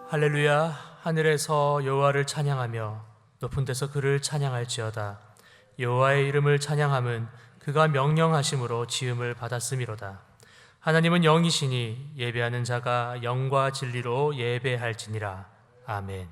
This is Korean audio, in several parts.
할렐루야. 하늘에서 여호와를 찬양하며 높은 데서 그를 찬양할지어다. 여호와의 이름을 찬양함은 그가 명령하심으로 지음을 받았음이로다. 하나님은 영이시니 예배하는 자가 영과 진리로 예배할지니라. 아멘.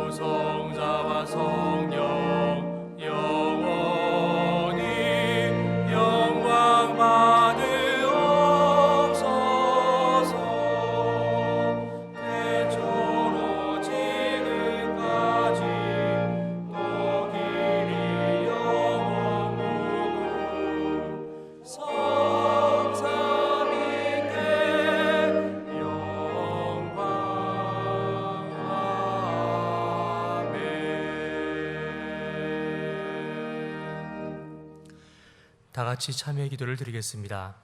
성부성자와 성령 영원히 영광 받으옵소서. 태초로 지금까지 또 길이 영원무궁 성삼위께 영광. 다 같이 참여의 기도를 드리겠습니다.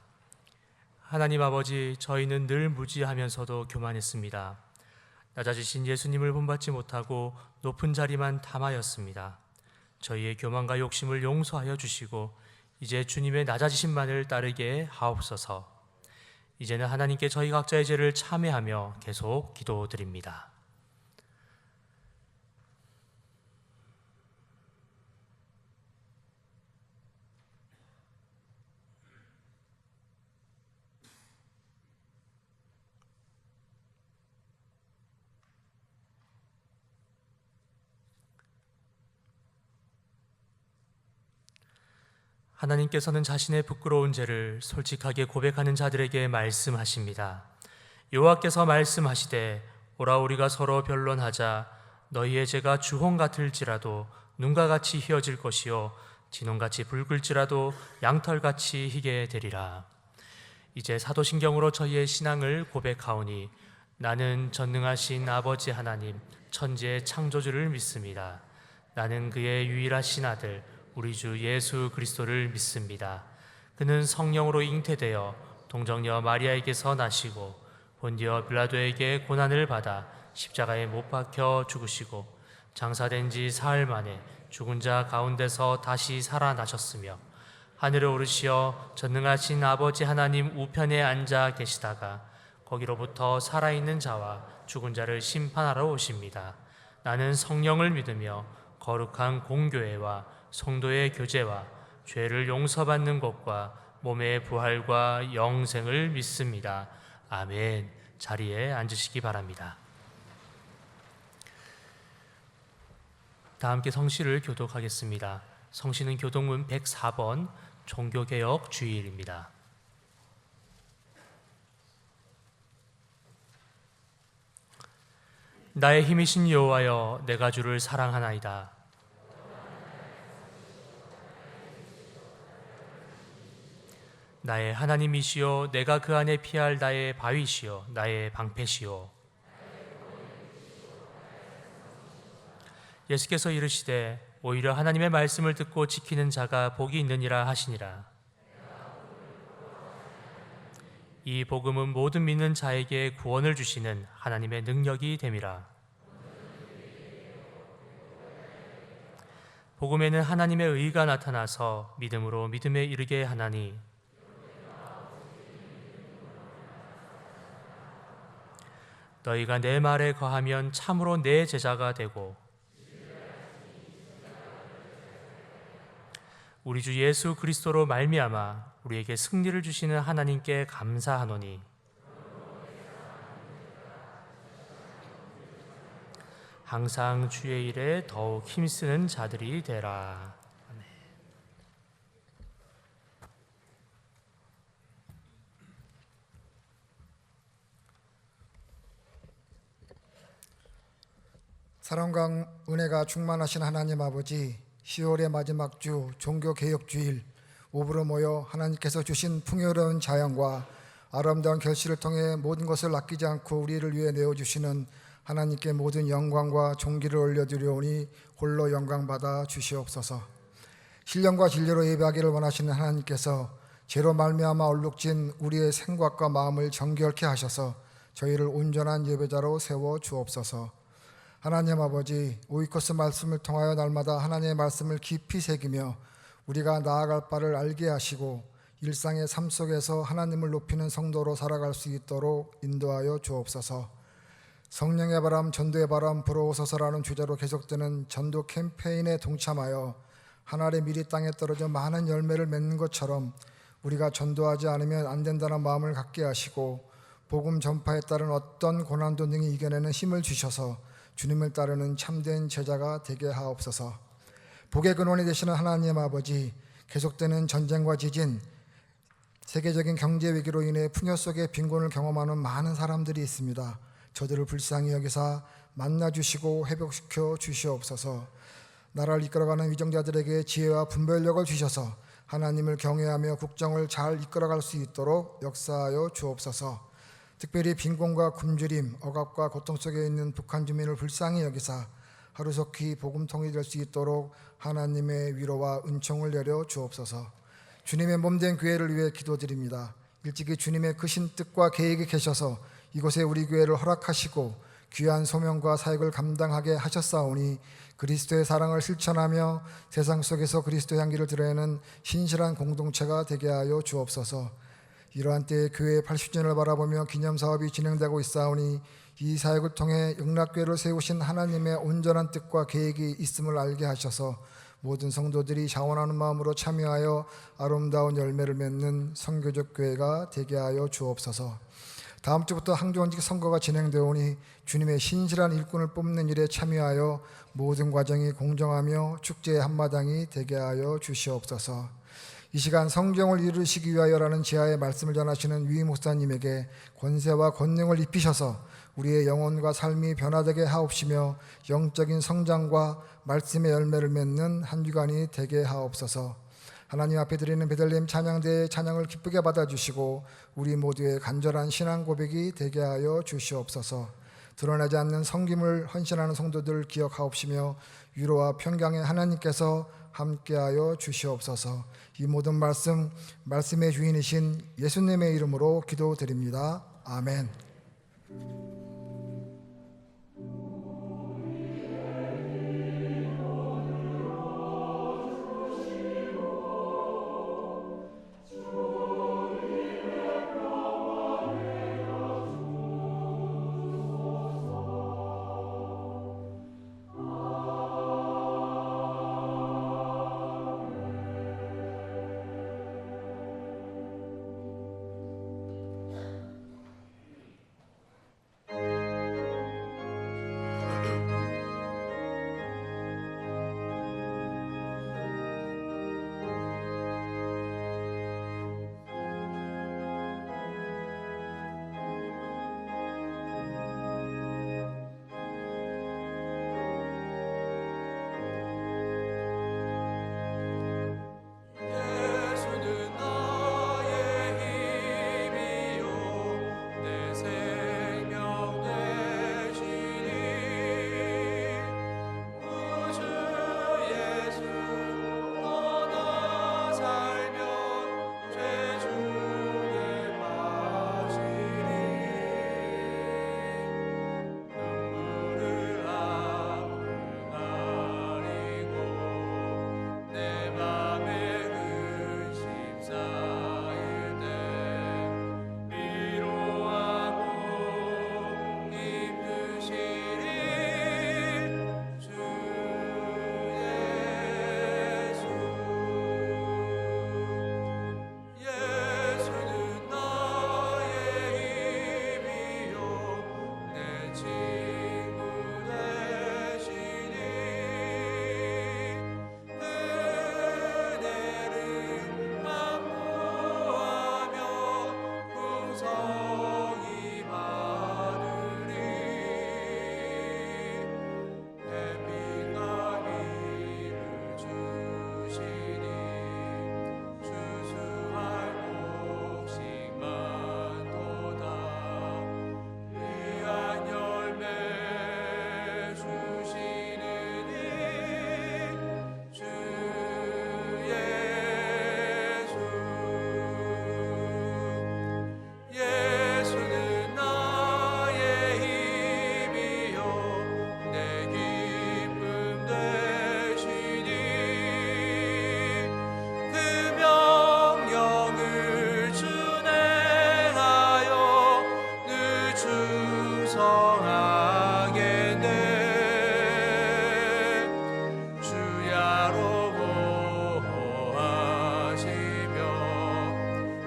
하나님 아버지, 저희는 늘 무지하면서도 교만했습니다. 낮아지신 예수님을 본받지 못하고 높은 자리만 탐하였습니다. 저희의 교만과 욕심을 용서하여 주시고 이제 주님의 낮아지심만을 따르게 하옵소서. 이제는 하나님께 저희 각자의 죄를 참회하며 계속 기도드립니다. 하나님께서는 자신의 부끄러운 죄를 솔직하게 고백하는 자들에게 말씀하십니다. 여호와께서 말씀하시되 오라 우리가 서로 변론하자. 너희의 죄가 주홍 같을지라도 눈과 같이 희어질 것이요 진홍같이 붉을지라도 양털같이 희게 되리라. 이제 사도신경으로 저희의 신앙을 고백하오니 나는 전능하신 아버지 하나님 천지의 창조주를 믿습니다. 나는 그의 유일하신 아들 우리 주 예수 그리스도를 믿습니다. 그는 성령으로 잉태되어 동정녀 마리아에게서 나시고 본디어 빌라도에게 고난을 받아 십자가에 못 박혀 죽으시고 장사된 지 사흘 만에 죽은 자 가운데서 다시 살아나셨으며 하늘에 오르시어 전능하신 아버지 하나님 우편에 앉아 계시다가 거기로부터 살아있는 자와 죽은 자를 심판하러 오십니다. 나는 성령을 믿으며 거룩한 공교회와 성도의 교제와 죄를 용서받는 것과 몸의 부활과 영생을 믿습니다. 아멘. 자리에 앉으시기 바랍니다. 다 함께 성시를 교독하겠습니다. 성시는 교독문 104번 종교개혁 주일입니다. 나의 힘이신 여호와여, 내가 주를 사랑하나이다. 나의 하나님이시여, 내가 그 안에 피할 나의 바위시여 나의 방패시여. 예수께서 이르시되 오히려 하나님의 말씀을 듣고 지키는 자가 복이 있느니라 하시니라. 이 복음은 모든 믿는 자에게 구원을 주시는 하나님의 능력이 됨이라. 복음에는 하나님의 의가 나타나서 믿음으로 믿음에 이르게 하나니 너희가 내 말에 거하면 참으로 내 제자가 되고 우리 주 예수 그리스도로 말미암아 우리에게 승리를 주시는 하나님께 감사하노니 항상 주의 일에 더욱 힘쓰는 자들이 되라. 아멘. 사랑과 은혜가 충만하신 하나님 아버지, 10월의 마지막 주 종교개혁주일 오브로 모여 하나님께서 주신 풍요로운 자연과 아름다운 결실을 통해 모든 것을 아끼지 않고 우리를 위해 내어주시는 하나님께 모든 영광과 존귀를 올려드리오니 홀로 영광받아 주시옵소서. 신령과 진리로 예배하기를 원하시는 하나님께서 죄로 말미암아 얼룩진 우리의 생각과 마음을 정결케 하셔서 저희를 온전한 예배자로 세워 주옵소서. 하나님 아버지, 오이코스 말씀을 통하여 날마다 하나님의 말씀을 깊이 새기며 우리가 나아갈 바를 알게 하시고 일상의 삶 속에서 하나님을 높이는 성도로 살아갈 수 있도록 인도하여 주옵소서. 성령의 바람, 전도의 바람 불어오소서라는 주제로 계속되는 전도 캠페인에 동참하여 하늘의 밀이 땅에 떨어져 많은 열매를 맺는 것처럼 우리가 전도하지 않으면 안 된다는 마음을 갖게 하시고 복음 전파에 따른 어떤 고난도 능히 이겨내는 힘을 주셔서 주님을 따르는 참된 제자가 되게 하옵소서. 복의 근원이 되시는 하나님 아버지, 계속되는 전쟁과 지진, 세계적인 경제 위기로 인해 풍요 속에 빈곤을 경험하는 많은 사람들이 있습니다. 저들을 불쌍히 여기사 만나주시고 회복시켜 주시옵소서. 나라를 이끌어가는 위정자들에게 지혜와 분별력을 주셔서 하나님을 경외하며 국정을 잘 이끌어갈 수 있도록 역사하여 주옵소서. 특별히 빈곤과 굶주림, 억압과 고통 속에 있는 북한 주민을 불쌍히 여기사 하루속히 복음통이 될 수 있도록 하나님의 위로와 은총을 내려 주옵소서. 주님의 몸된 교회를 위해 기도드립니다. 일찍이 주님의 크신 뜻과 계획이 계셔서 이곳에 우리 교회를 허락하시고 귀한 소명과 사역을 감당하게 하셨사오니 그리스도의 사랑을 실천하며 세상 속에서 그리스도의 향기를 드러내는 신실한 공동체가 되게 하여 주옵소서. 이러한 때에 교회의 80주년을 바라보며 기념사업이 진행되고 있사오니 이 사역을 통해 영락교회를 세우신 하나님의 온전한 뜻과 계획이 있음을 알게 하셔서 모든 성도들이 자원하는 마음으로 참여하여 아름다운 열매를 맺는 선교적 교회가 되게 하여 주옵소서. 다음 주부터 항저원직 선거가 진행되오니 주님의 신실한 일꾼을 뽑는 일에 참여하여 모든 과정이 공정하며 축제의 한마당이 되게 하여 주시옵소서. 이 시간 성경을 이루시기 위하여라는 지하의 말씀을 전하시는 위 목사님에게 권세와 권능을 입히셔서 우리의 영혼과 삶이 변화되게 하옵시며 영적인 성장과 말씀의 열매를 맺는 한 주간이 되게 하옵소서. 하나님 앞에 드리는 베들레헴 찬양대의 찬양을 기쁘게 받아주시고 우리 모두의 간절한 신앙 고백이 되게 하여 주시옵소서. 드러나지 않는 섬김을 헌신하는 성도들 기억하옵시며 위로와 평강의 하나님께서 함께하여 주시옵소서. 이 모든 말씀의 주인이신 예수님의 이름으로 기도드립니다. 아멘. 성이 많으리 햇빛과 비를 주시니 추수할 곡식 많도다 귀한 열매 주시느니 주 예수는 나의 힘이요 내 기쁨 되시니 그 명령을 준행하여 늘 충성하겠네 주야로 보호하시며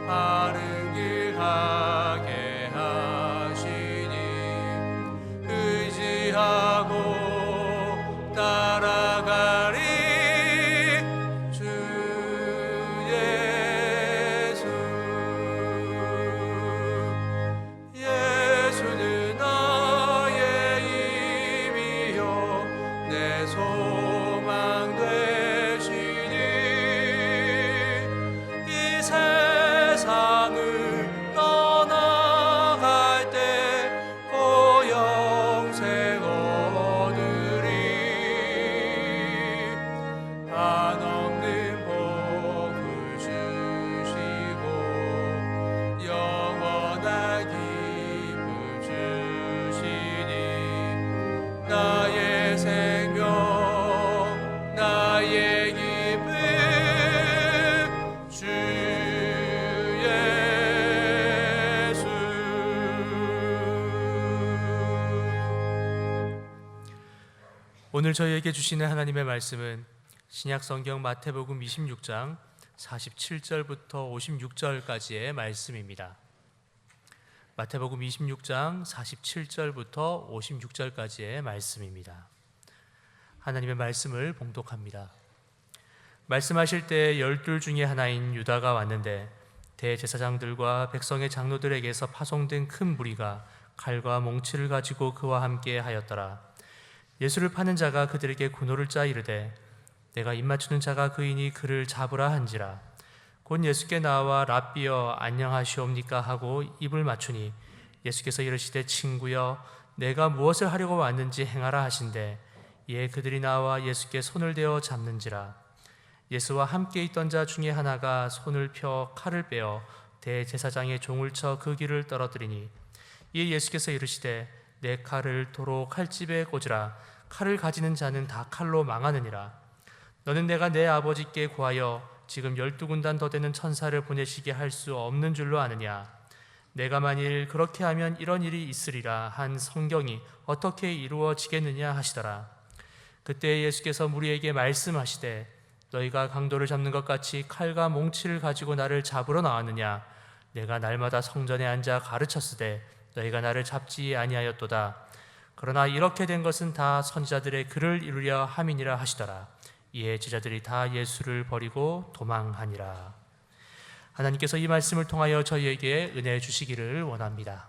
바른 길 가게 하시니 의지하고 따라가리 주 예수는 나의 힘이요 내 소망 되시니 이 세상을 떠나갈 때 고영생 얻으리 한없는 복을 주시고 영원한 기쁨 주시니 나의 생명 나의 기쁨 주 예수 오늘 저희에게 주시는 하나님의 말씀은 신약 성경 마태복음 26장 47절부터 56절까지의 말씀입니다. 마태복음 26장 47절부터 56절까지의 말씀입니다. 하나님의 말씀을 봉독합니다. 말씀하실 때 12 중에 하나인 유다가 왔는데 대제사장들과 백성의 장로들에게서 파송된 큰 무리가 칼과 몽치를 가지고 그와 함께 하였더라. 예수를 파는 자가 그들에게 군호를 짜 이르되 내가 입맞추는 자가 그이니 그를 잡으라 한지라. 곧 예수께 나와 랍비여 안녕하시옵니까 하고 입을 맞추니 예수께서 이르시되 친구여 내가 무엇을 하려고 왔는지 행하라 하신대 이에 그들이 나와 예수께 손을 대어 잡는지라. 예수와 함께 있던 자 중에 하나가 손을 펴 칼을 빼어 대제사장의 종을 쳐 그 길을 떨어뜨리니 이에 예수께서 이르시되 내 칼을 도로 칼집에 꽂으라. 칼을 가지는 자는 다 칼로 망하느니라. 너는 내가 내 아버지께 구하여 지금 12군단 더 되는 천사를 보내시게 할 수 없는 줄로 아느냐. 내가 만일 그렇게 하면 이런 일이 있으리라 한 성경이 어떻게 이루어지겠느냐 하시더라. 그때 예수께서 무리에게 말씀하시되 너희가 강도를 잡는 것 같이 칼과 몽치를 가지고 나를 잡으러 나왔느냐. 내가 날마다 성전에 앉아 가르쳤으되 너희가 나를 잡지 아니하였도다. 그러나 이렇게 된 것은 다 선지자들의 글을 이루려 함이니라 하시더라. 이에 제자들이 다 예수를 버리고 도망하니라. 하나님께서 이 말씀을 통하여 저희에게 은혜 주시기를 원합니다.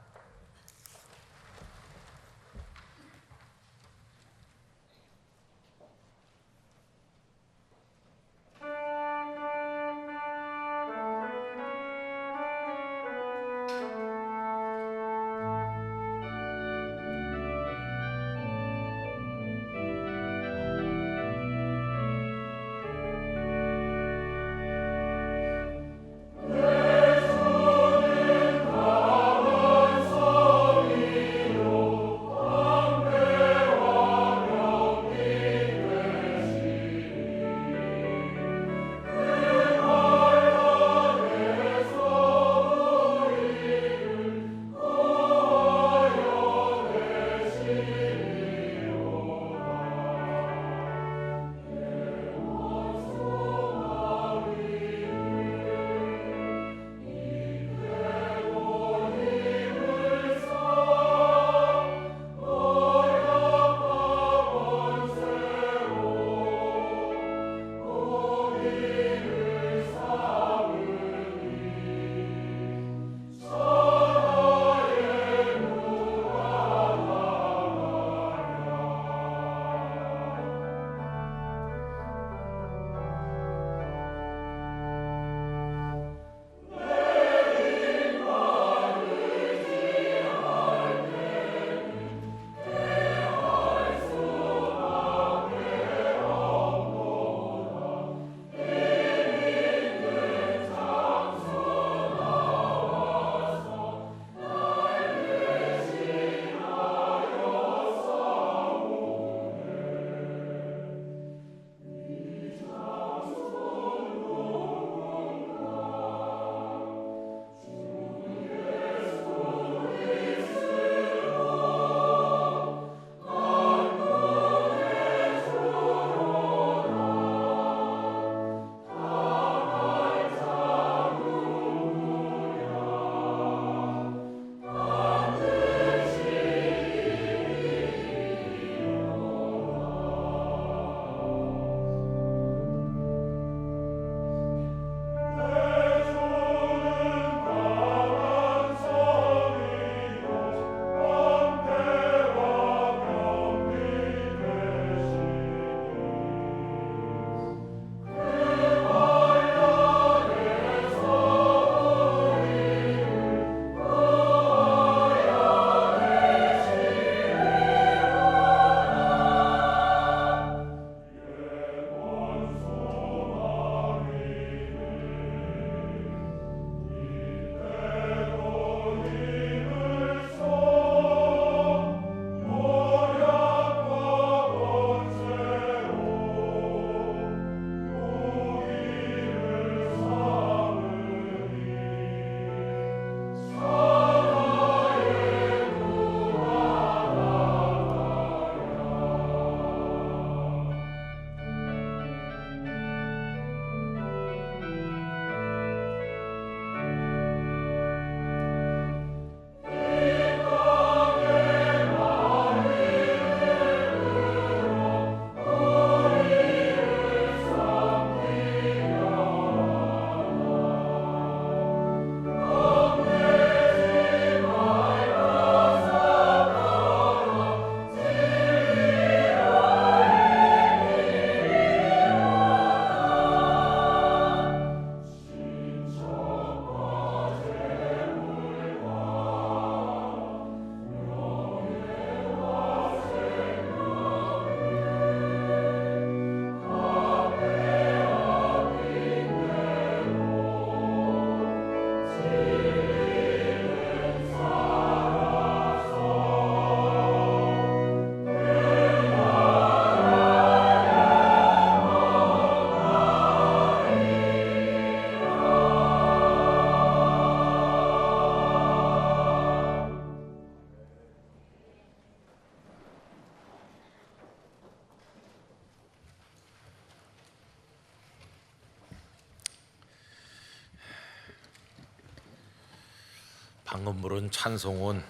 방금 부른 찬송은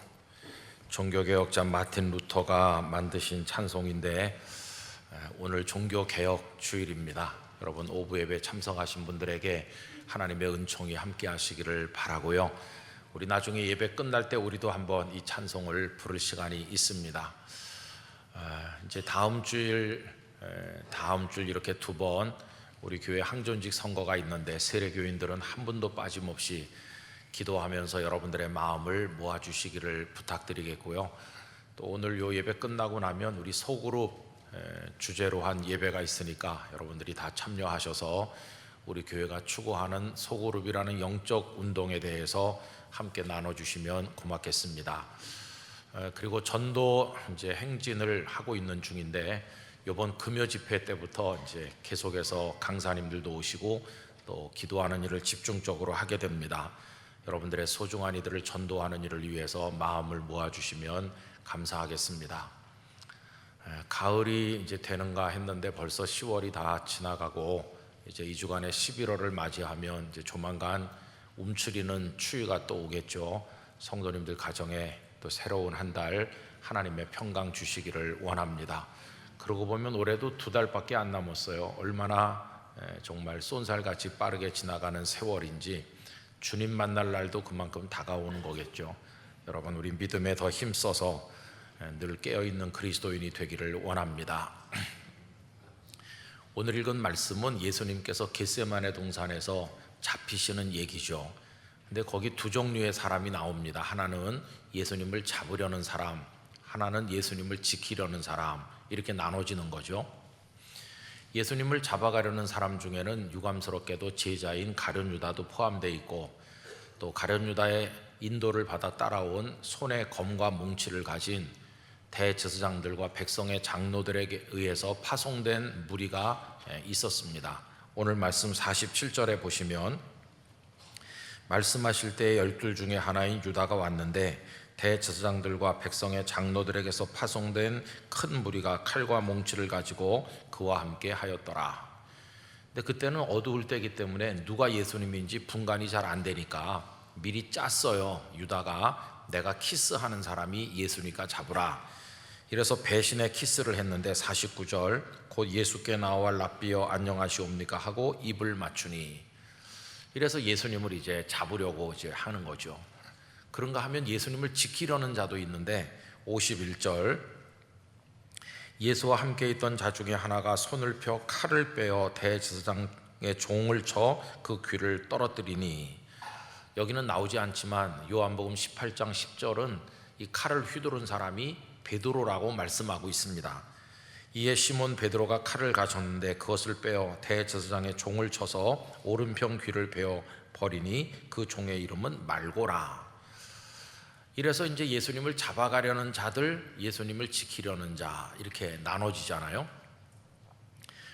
종교개혁자 마틴 루터가 만드신 찬송인데 오늘 종교개혁 주일입니다. 여러분 오부 예배 참석하신 분들에게 하나님의 은총이 함께 하시기를 바라고요. 우리 나중에 예배 끝날 때 우리도 한번 이 찬송을 부를 시간이 있습니다. 이제 다음 주일 이렇게 두 번 우리 교회 항존직 선거가 있는데 세례교인들은 한 분도 빠짐없이 기도하면서 여러분들의 마음을 모아주시기를 부탁드리겠고요. 또 오늘 요 예배 끝나고 나면 우리 소그룹 주제로 한 예배가 있으니까 여러분들이 다 참여하셔서 우리 교회가 추구하는 소그룹이라는 영적 운동에 대해서 함께 나눠주시면 고맙겠습니다. 그리고 전도 이제 행진을 하고 있는 중인데 이번 금요 집회 때부터 이제 계속해서 강사님들도 오시고 또 기도하는 일을 집중적으로 하게 됩니다. 여러분들의 소중한 이들을 전도하는 일을 위해서 마음을 모아주시면 감사하겠습니다. 가을이 이제 되는가 했는데 벌써 10월이 다 지나가고 이제 2주간의 11월을 맞이하면 이제 조만간 움츠리는 추위가 또 오겠죠. 성도님들 가정에 또 새로운 한 달 하나님의 평강 주시기를 원합니다. 그러고 보면 올해도 2달밖에 안 남았어요. 얼마나 정말 쏜살같이 빠르게 지나가는 세월인지 주님 만날 날도 그만큼 다가오는 거겠죠. 여러분 우리 믿음에 더 힘써서 늘 깨어있는 그리스도인이 되기를 원합니다. 오늘 읽은 말씀은 예수님께서 겟세마네 동산에서 잡히시는 얘기죠. 근데 거기 두 종류의 사람이 나옵니다. 하나는 예수님을 잡으려는 사람, 하나는 예수님을 지키려는 사람, 이렇게 나눠지는 거죠. 예수님을 잡아가려는 사람 중에는 유감스럽게도 제자인 가룟 유다도 포함되어 있고 또 가룟 유다의 인도를 받아 따라온 손에 검과 뭉치를 가진 대제사장들과 백성의 장로들에게 의해서 파송된 무리가 있었습니다. 오늘 말씀 47절에 보시면 말씀하실 때 12 중에 하나인 유다가 왔는데 대제사장들과 백성의 장로들에게서 파송된 큰 무리가 칼과 몽치를 가지고 그와 함께 하였더라. 근데 그때는 어두울 때이기 때문에 누가 예수님인지 분간이 잘 안 되니까 미리 짰어요. 유다가 내가 키스하는 사람이 예수니까 잡으라. 이래서 배신의 키스를 했는데 49절 곧 예수께 나와 랍비여 안녕하시옵니까 하고 입을 맞추니, 이래서 예수님을 이제 잡으려고 이제 하는 거죠. 그런가 하면 예수님을 지키려는 자도 있는데 51절 예수와 함께 있던 자 중에 하나가 손을 펴 칼을 빼어 대제사장의 종을 쳐 그 귀를 떨어뜨리니, 여기는 나오지 않지만 요한복음 18장 10절은 이 칼을 휘두른 사람이 베드로라고 말씀하고 있습니다. 이에 시몬 베드로가 칼을 가졌는데 그것을 빼어 대제사장의 종을 쳐서 오른편 귀를 베어 버리니 그 종의 이름은 말고라. 이래서 이제 예수님을 잡아가려는 자들, 예수님을 지키려는 자, 이렇게 나눠지잖아요.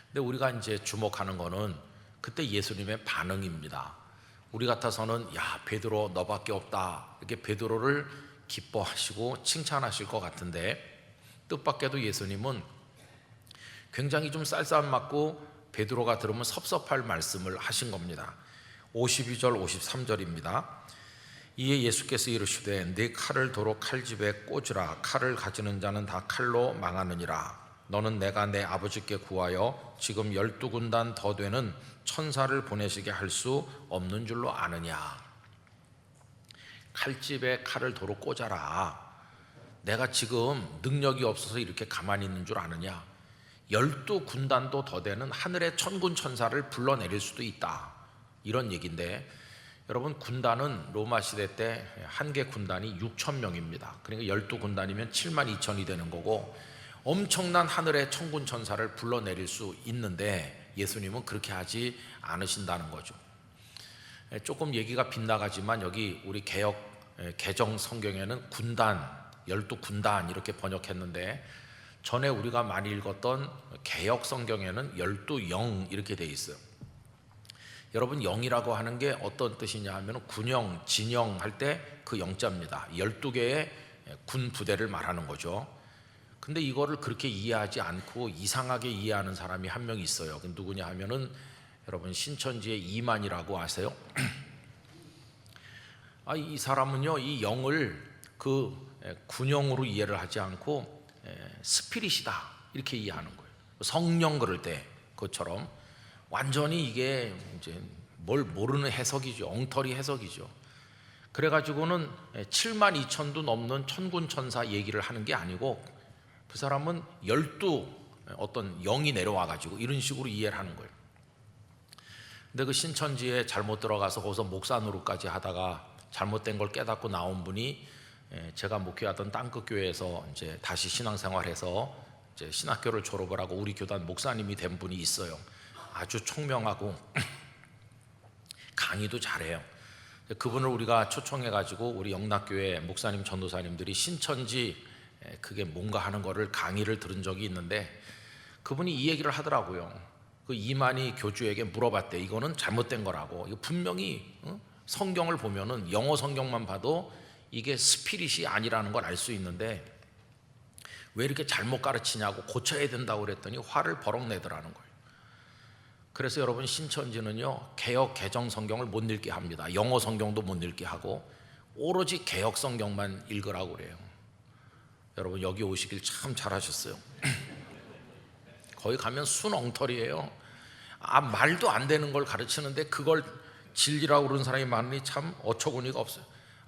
근데 우리가 이제 주목하는 거는 그때 예수님의 반응입니다. 우리 같아서는 야 베드로 너밖에 없다, 이렇게 베드로를 기뻐하시고 칭찬하실 것 같은데 뜻밖에도 예수님은 굉장히 좀 쌀쌀 맞고 베드로가 들으면 섭섭할 말씀을 하신 겁니다. 52절 53절입니다. 이에 예수께서 이르시되 네 칼을 도로 칼집에 꽂으라. 칼을 가지는 자는 다 칼로 망하느니라. 너는 내가 내 아버지께 구하여 지금 12군단 더 되는 천사를 보내시게 할 수 없는 줄로 아느냐. 칼집에 칼을 도로 꽂아라. 내가 지금 능력이 없어서 이렇게 가만히 있는 줄 아느냐. 12군단도 더 되는 하늘의 천군 천사를 불러내릴 수도 있다, 이런 얘기인데, 여러분 군단은 로마 시대 때 한 개 군단이 6,000명입니다. 그러니까 12군단이면 72,000이 되는 거고 엄청난 하늘의 천군 천사를 불러내릴 수 있는데 예수님은 그렇게 하지 않으신다는 거죠. 조금 얘기가 빗나가지만 여기 우리 개정 성경에는 군단, 12군단 이렇게 번역했는데 전에 우리가 많이 읽었던 개역 성경에는 12영 이렇게 돼 있어요. 여러분 영이라고 하는 게 어떤 뜻이냐 하면 군영, 진영 할 때 그 영자입니다. 12개의 군 부대를 말하는 거죠. 근데 이거를 그렇게 이해하지 않고 이상하게 이해하는 사람이 한 명 있어요. 그 누구냐 하면은 여러분 신천지의 이만이라고 아세요? 이 사람은요, 이 영을 그 군영으로 이해를 하지 않고 스피릿이다 이렇게 이해하는 거예요. 성령 그럴 때 그것처럼 완전히 이게 이제 뭘 모르는 해석이죠. 엉터리 해석이죠. 그래가지고는 7만 2천도 넘는 천군 천사 얘기를 하는 게 아니고 그 사람은 12 어떤 영이 내려와가지고 이런 식으로 이해를 하는 거예요. 근데 그 신천지에 잘못 들어가서 거기서 목사 노릇까지 하다가 잘못된 걸 깨닫고 나온 분이 제가 목회하던 땅끝 교회에서 이제 다시 신앙생활해서 이제 신학교를 졸업을 하고 우리 교단 목사님이 된 분이 있어요. 아주 총명하고 강의도 잘해요. 그분을 우리가 초청해가지고 우리 영락교회 목사님 전도사님들이 신천지 그게 뭔가 하는 거를 강의를 들은 적이 있는데 그분이 이 얘기를 하더라고요. 그 이만희 교주에게 물어봤대. 이거는 잘못된 거라고. 이거 분명히 성경을 보면은 영어 성경만 봐도 이게 스피릿이 아니라는 걸 알 수 있는데 왜 이렇게 잘못 가르치냐고 고쳐야 된다고 그랬더니 화를 버럭 내더라는 거예요. 그래서 여러분 신천지는요 개역 개정 성경을 못 읽게 합니다. 영어 성경도 못 읽게 하고 오로지 개역 성경만 읽으라고 그래요. 여러분 여기 오시길 참 잘하셨어요. 거기 가면 순 엉터리예요. 말도 안 되는 걸 가르치는데 그걸 진리라고 그러는 사람이 많으니 참 어처구니가 없어요.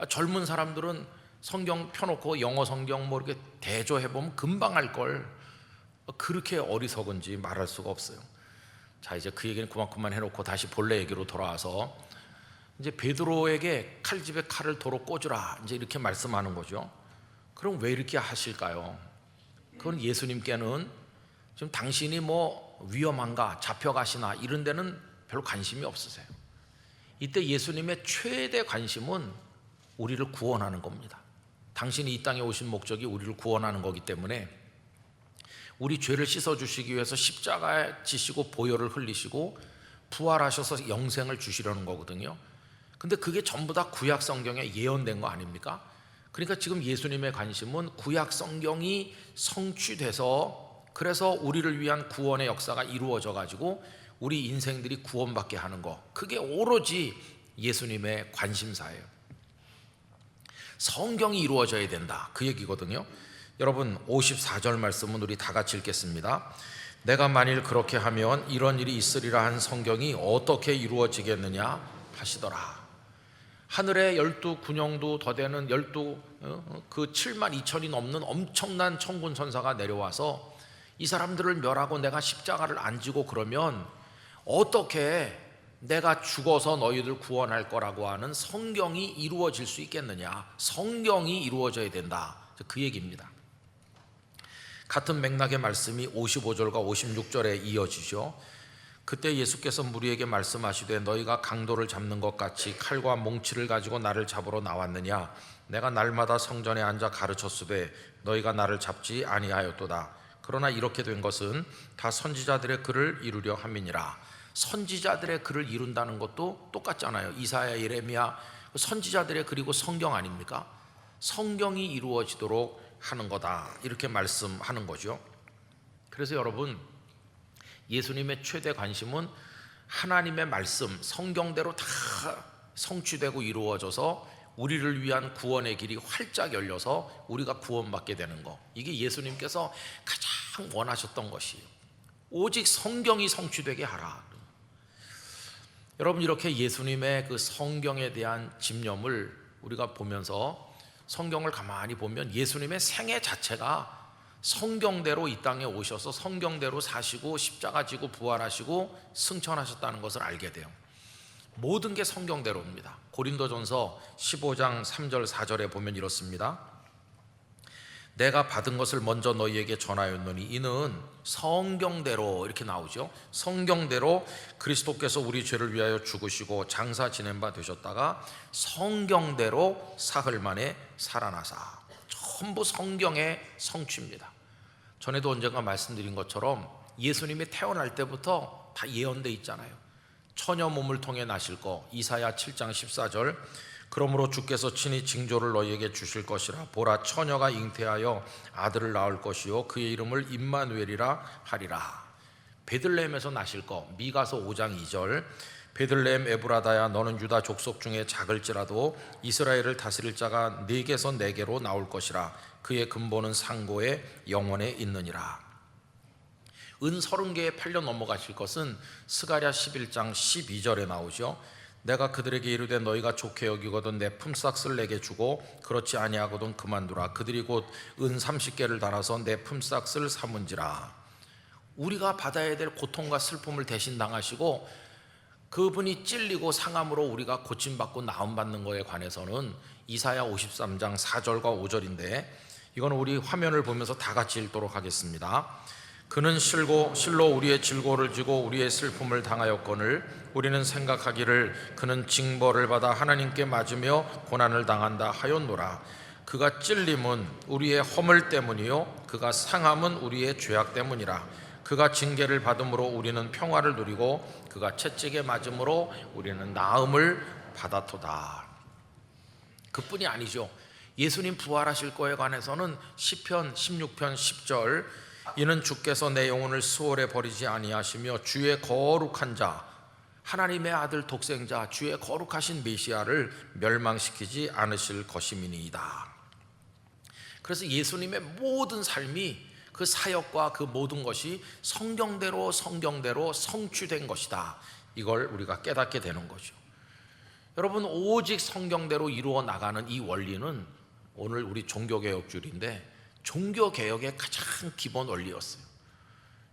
젊은 사람들은 성경 펴놓고 영어 성경 뭐 이렇게 대조해보면 금방 알걸. 그렇게 어리석은지 말할 수가 없어요. 자, 이제 그 얘기는 그만 해놓고 다시 본래 얘기로 돌아와서 이제 베드로에게 칼집에 칼을 도로 꽂으라 이제 이렇게 말씀하는 거죠. 그럼 왜 이렇게 하실까요? 그건 예수님께는 지금 당신이 뭐 위험한가 잡혀가시나 이런 데는 별로 관심이 없으세요. 이때 예수님의 최대 관심은 우리를 구원하는 겁니다. 당신이 이 땅에 오신 목적이 우리를 구원하는 거기 때문에 우리 죄를 씻어주시기 위해서 십자가에 지시고 보혈을 흘리시고 부활하셔서 영생을 주시려는 거거든요. 근데 그게 전부 다 구약 성경에 예언된 거 아닙니까? 그러니까 지금 예수님의 관심은 구약 성경이 성취돼서 그래서 우리를 위한 구원의 역사가 이루어져 가지고 우리 인생들이 구원받게 하는 거, 그게 오로지 예수님의 관심사예요. 성경이 이루어져야 된다 그 얘기거든요. 여러분 54절 말씀은 우리 다 같이 읽겠습니다. 내가 만일 그렇게 하면 이런 일이 있으리라 한 성경이 어떻게 이루어지겠느냐 하시더라. 하늘에 12군영도 더 되는 12그 7만 2천이 넘는 엄청난 천군 천사가 내려와서 이 사람들을 멸하고 내가 십자가를 안 지고 그러면 어떻게 내가 죽어서 너희들 구원할 거라고 하는 성경이 이루어질 수 있겠느냐. 성경이 이루어져야 된다 그 얘기입니다. 같은 맥락의 말씀이 55절과 56절에 이어지죠. 그때 예수께서 무리에게 말씀하시되 너희가 강도를 잡는 것 같이 칼과 몽치를 가지고 나를 잡으러 나왔느냐. 내가 날마다 성전에 앉아 가르쳤으되 너희가 나를 잡지 아니하였도다. 그러나 이렇게 된 것은 다 선지자들의 글을 이루려 함이니라. 선지자들의 글을 이룬다는 것도 똑같잖아요. 이사야, 예레미야 선지자들의 글이고 성경 아닙니까? 성경이 이루어지도록 하는 거다 이렇게 말씀하는 거죠. 그래서 여러분 예수님의 최대 관심은 하나님의 말씀 성경대로 다 성취되고 이루어져서 우리를 위한 구원의 길이 활짝 열려서 우리가 구원받게 되는 거, 이게 예수님께서 가장 원하셨던 것이에요. 오직 성경이 성취되게 하라. 여러분 이렇게 예수님의 그 성경에 대한 집념을 우리가 보면서 성경을 가만히 보면 예수님의 생애 자체가 성경대로 이 땅에 오셔서 성경대로 사시고 십자가 지고 부활하시고 승천하셨다는 것을 알게 돼요. 모든 게 성경대로입니다. 고린도전서 15장 3절 4절에 보면 이렇습니다. 내가 받은 것을 먼저 너희에게 전하였노니 이는 성경대로, 이렇게 나오죠. 성경대로 그리스도께서 우리 죄를 위하여 죽으시고 장사 지낸 바 되셨다가 성경대로 사흘 만에 살아나사. 전부 성경의 성취입니다. 전에도 언젠가 말씀드린 것처럼 예수님이 태어날 때부터 다 예언돼 있잖아요. 처녀 몸을 통해 나실 거, 이사야 7장 14절. 그러므로 주께서 친히 징조를 너희에게 주실 것이라. 보라, 처녀가 잉태하여 아들을 낳을 것이요 그의 이름을 임마누엘이라 하리라. 베들레헴에서 나실 거, 미가서 5장 2절. 베들레헴 에브라다야, 너는 유다 족속 중에 작을지라도 이스라엘을 다스릴 자가 네게서 네게로 나올 것이라. 그의 근본은 상고의 영원에 있느니라. 은 30개에 팔려 넘어가실 것은 스가랴 11장 12절에 나오죠. 내가 그들에게 이르되 너희가 좋게 여기거든 내 품삯을 내게 주고 그렇지 아니하거든 그만두라. 그들이 곧 은 30개를 달아서 내 품삯을 삼은지라. 우리가 받아야 될 고통과 슬픔을 대신 당하시고 그분이 찔리고 상함으로 우리가 고침받고 나음받는 것에 관해서는 이사야 53장 4절과 5절인데, 이건 우리 화면을 보면서 다 같이 읽도록 하겠습니다. 그는 실로 우리의 질고를 지고 우리의 슬픔을 당하였거늘 우리는 생각하기를 그는 징벌을 받아 하나님께 맞으며 고난을 당한다 하였노라. 그가 찔림은 우리의 허물 때문이요 그가 상함은 우리의 죄악 때문이라. 그가 징계를 받음으로 우리는 평화를 누리고 그가 채찍에 맞음으로 우리는 나음을 받았도다. 그뿐이 아니죠. 예수님 부활하실 거에 관해서는 시편 16편 10절, 이는 주께서 내 영혼을 수월에 버리지 아니하시며 주의 거룩한 자, 하나님의 아들 독생자 주의 거룩하신 메시아를 멸망시키지 않으실 것임이니이다. 그래서 예수님의 모든 삶이, 그 사역과 그 모든 것이 성경대로 성취된 것이다. 이걸 우리가 깨닫게 되는 거죠. 여러분, 오직 성경대로 이루어 나가는 이 원리는 오늘 우리 종교개혁주일인데 종교개혁의 가장 기본 원리였어요.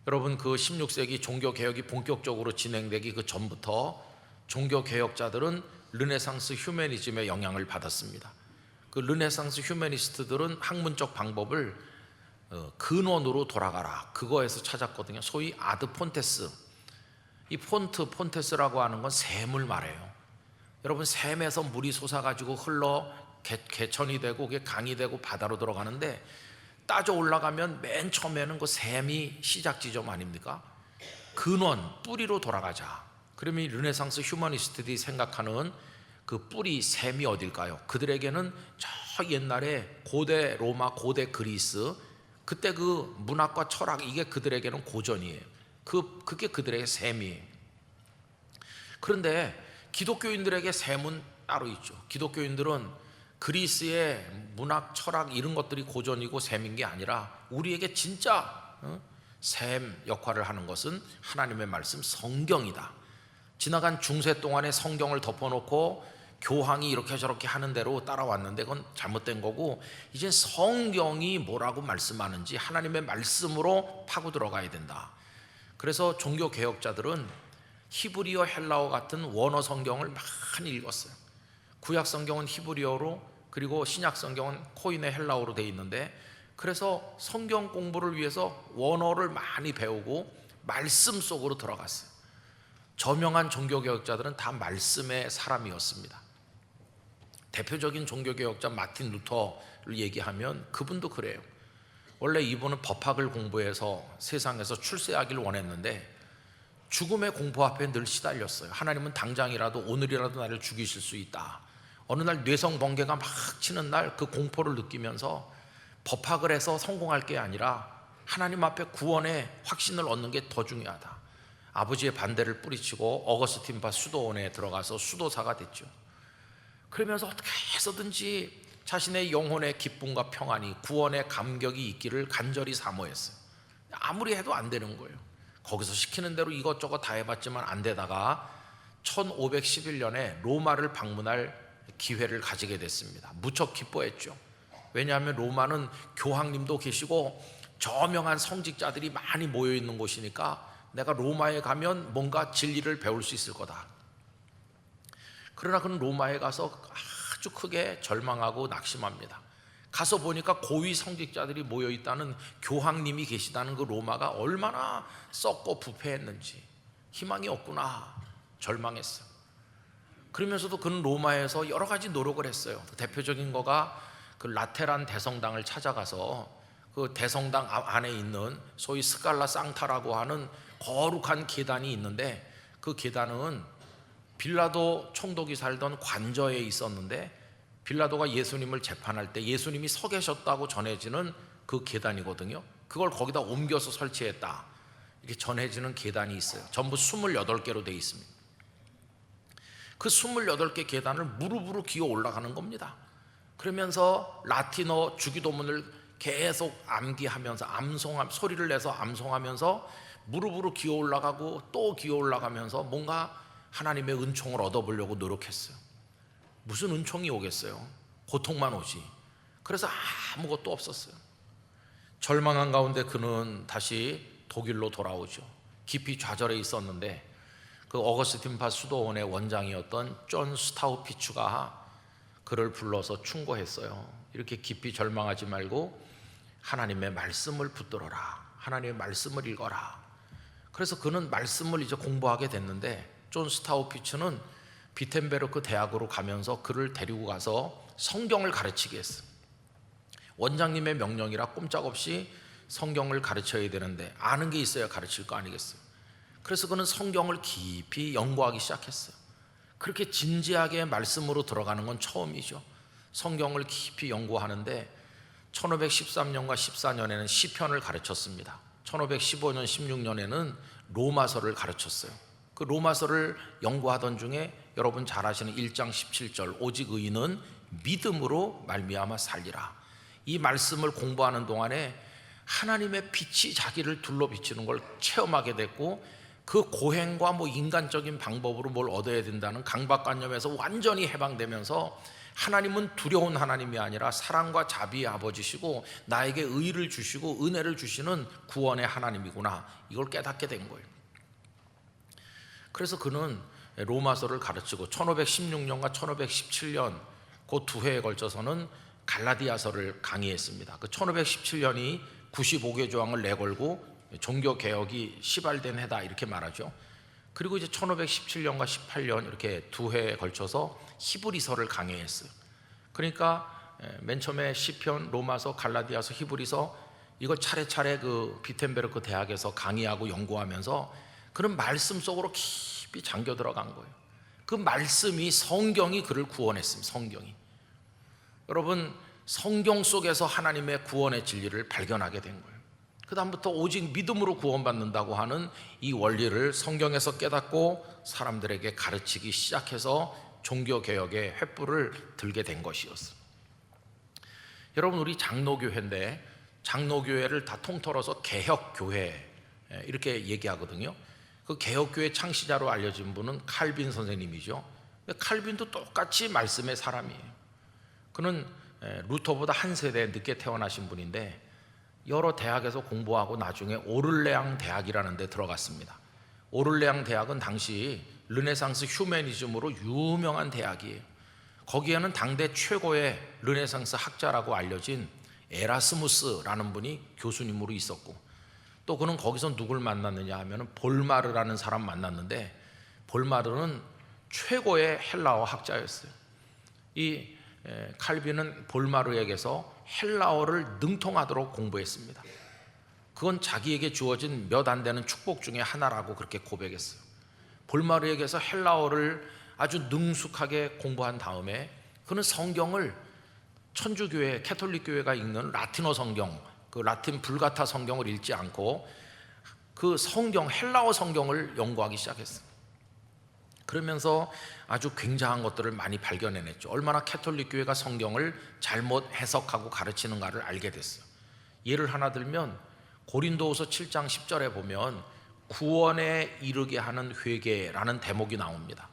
여러분, 그 16세기 종교개혁이 본격적으로 진행되기 그 전부터 종교개혁자들은 르네상스 휴머니즘의 영향을 받았습니다. 그 르네상스 휴머니스트들은 학문적 방법을 근원으로 돌아가라, 그거에서 찾았거든요. 소위 아드 폰테스. 이 폰테스라고 하는 건 샘을 말해요. 여러분, 샘에서 물이 솟아가지고 흘러 개천이 되고 그게 강이 되고 바다로 들어가는데, 따져 올라가면 맨 처음에는 그 샘이 시작 지점 아닙니까? 근원, 뿌리로 돌아가자. 그러면 르네상스 휴머니스트들이 생각하는 그 뿌리, 샘이 어딜까요? 그들에게는 저 옛날에 고대 로마, 고대 그리스, 그때 그 문학과 철학, 이게 그들에게는 고전이에요. 그게 그들에게 샘이에요. 그런데 기독교인들에게 샘은 따로 있죠. 기독교인들은 그리스의 문학, 철학 이런 것들이 고전이고 샘인 게 아니라 우리에게 진짜 샘 역할을 하는 것은 하나님의 말씀, 성경이다. 지나간 중세 동안에 성경을 덮어놓고 교황이 이렇게 저렇게 하는 대로 따라왔는데 그건 잘못된 거고, 이제 성경이 뭐라고 말씀하는지 하나님의 말씀으로 파고 들어가야 된다. 그래서 종교개혁자들은 히브리어, 헬라어 같은 원어 성경을 많이 읽었어요. 구약 성경은 히브리어로, 그리고 신약 성경은 코인의 헬라어로 되어 있는데, 그래서 성경 공부를 위해서 원어를 많이 배우고 말씀 속으로 들어갔어요. 저명한 종교개혁자들은 다 말씀의 사람이었습니다. 대표적인 종교개혁자 마틴 루터를 얘기하면 그분도 그래요. 원래 이분은 법학을 공부해서 세상에서 출세하기를 원했는데 죽음의 공포 앞에 늘 시달렸어요. 하나님은 당장이라도, 오늘이라도 나를 죽이실 수 있다. 어느 날 뇌성 번개가 막 치는 날 그 공포를 느끼면서 법학을 해서 성공할 게 아니라 하나님 앞에 구원의 확신을 얻는 게 더 중요하다. 아버지의 반대를 뿌리치고 어거스틴 바 수도원에 들어가서 수도사가 됐죠. 그러면서 어떻게 해서든지 자신의 영혼의 기쁨과 평안이, 구원의 감격이 있기를 간절히 사모했어요. 아무리 해도 안 되는 거예요. 거기서 시키는 대로 이것저것 다 해봤지만 안 되다가 1511년에 로마를 방문할 기회를 가지게 됐습니다. 무척 기뻐했죠. 왜냐하면 로마는 교황님도 계시고 저명한 성직자들이 많이 모여 있는 곳이니까 내가 로마에 가면 뭔가 진리를 배울 수 있을 거다. 그러나 그는 로마에 가서 아주 크게 절망하고 낙심합니다. 가서 보니까 고위 성직자들이 모여 있다는, 교황님이 계시다는 그 로마가 얼마나 썩고 부패했는지, 희망이 없구나, 절망했어요. 그러면서도 그는 로마에서 여러 가지 노력을 했어요. 대표적인 거가 그 라테란 대성당을 찾아가서 그 대성당 안에 있는 소위 스칼라 상타라고 하는 거룩한 계단이 있는데, 그 계단은 빌라도 총독이 살던 관저에 있었는데, 빌라도가 예수님을 재판할 때 예수님이 서 계셨다고 전해지는 그 계단이거든요. 그걸 거기다 옮겨서 설치했다, 이렇게 전해지는 계단이 있어요. 전부 28개로 되어 있습니다. 그 28개 계단을 무릎으로 기어 올라가는 겁니다. 그러면서 라틴어 주기도문을 계속 암기하면서 소리를 내서 암송하면서 무릎으로 기어 올라가고 또 기어 올라가면서 뭔가 하나님의 은총을 얻어보려고 노력했어요. 무슨 은총이 오겠어요? 고통만 오지. 그래서 아무것도 없었어요. 절망한 가운데 그는 다시 독일로 돌아오죠. 깊이 좌절해 있었는데 그 어거스틴파 수도원의 원장이었던 존 스타우피츠가 그를 불러서 충고했어요. 이렇게 깊이 절망하지 말고 하나님의 말씀을 붙들어라. 하나님의 말씀을 읽어라. 그래서 그는 말씀을 이제 공부하게 됐는데 존 스타우피츠는 비텐베르크 대학으로 가면서 그를 데리고 가서 성경을 가르치게 했어요. 원장님의 명령이라 꼼짝없이 성경을 가르쳐야 되는데 아는 게 있어야 가르칠 거 아니겠어요? 그래서 그는 성경을 깊이 연구하기 시작했어요. 그렇게 진지하게 말씀으로 들어가는 건 처음이죠. 성경을 깊이 연구하는데 1513년과 14년에는 시편을 가르쳤습니다. 1515년, 16년에는 로마서를 가르쳤어요. 그 로마서를 연구하던 중에 여러분 잘 아시는 1장 17절 오직 의인은 믿음으로 말미암아 살리라. 이 말씀을 공부하는 동안에 하나님의 빛이 자기를 둘러 비치는 걸 체험하게 됐고 그 고행과 인간적인 방법으로 뭘 얻어야 된다는 강박관념에서 완전히 해방되면서 하나님은 두려운 하나님이 아니라 사랑과 자비의 아버지시고 나에게 의를 주시고 은혜를 주시는 구원의 하나님이구나, 이걸 깨닫게 된 거예요. 그래서 그는 로마서를 가르치고 1516년과 1517년 그 두 해에 걸쳐서는 갈라디아서를 강의했습니다. 그 1517년이 95개 조항을 내걸고 종교개혁이 시발된 해다 이렇게 말하죠. 그리고 이제 1517년과 18년 이렇게 두 해에 걸쳐서 히브리서를 강의했어요. 그러니까 맨 처음에 시편, 로마서, 갈라디아서, 히브리서 이거 차례차례 그 비텐베르크 대학에서 강의하고 연구하면서 그런 말씀 속으로 깊이 잠겨 들어간 거예요. 그 말씀이 성경이 그를 구원했습니다. 성경이. 여러분 성경 속에서 하나님의 구원의 진리를 발견하게 된 거예요. 그 다음부터 오직 믿음으로 구원받는다고 하는 이 원리를 성경에서 깨닫고 사람들에게 가르치기 시작해서 종교개혁의 횃불을 들게 된 것이었어요. 여러분 우리 장로교회인데 장로교회를 다 통틀어서 개혁교회 이렇게 얘기하거든요. 그 개혁교회 창시자로 알려진 분은 칼빈 선생님이죠. 근데 칼빈도 똑같이 말씀의 사람이에요. 그는 루터보다 한 세대 늦게 태어나신 분인데 여러 대학에서 공부하고 나중에 오를레앙 대학이라는 데 들어갔습니다. 오를레앙 대학은 당시 르네상스 휴머니즘으로 유명한 대학이에요. 거기에는 당대 최고의 르네상스 학자라고 알려진 에라스무스라는 분이 교수님으로 있었고 또 그는 거기서 누굴 만났느냐 하면 볼마르라는 사람 만났는데 볼마르는 최고의 헬라어 학자였어요. 이 칼빈은 볼마르에게서 헬라어를 능통하도록 공부했습니다. 그건 자기에게 주어진 몇 안 되는 축복 중에 하나라고 그렇게 고백했어요. 볼마르에게서 헬라어를 아주 능숙하게 공부한 다음에 그는 성경을 천주교회, 캐톨릭교회가 읽는 라틴어 성경, 그 라틴 불가타 성경을 읽지 않고 그 성경, 헬라어 성경을 연구하기 시작했어요. 그러면서 아주 굉장한 것들을 많이 발견해냈죠. 얼마나 캐톨릭 교회가 성경을 잘못 해석하고 가르치는가를 알게 됐어요. 예를 하나 들면 고린도후서 7장 10절에 보면 구원에 이르게 하는 회개라는 대목이 나옵니다.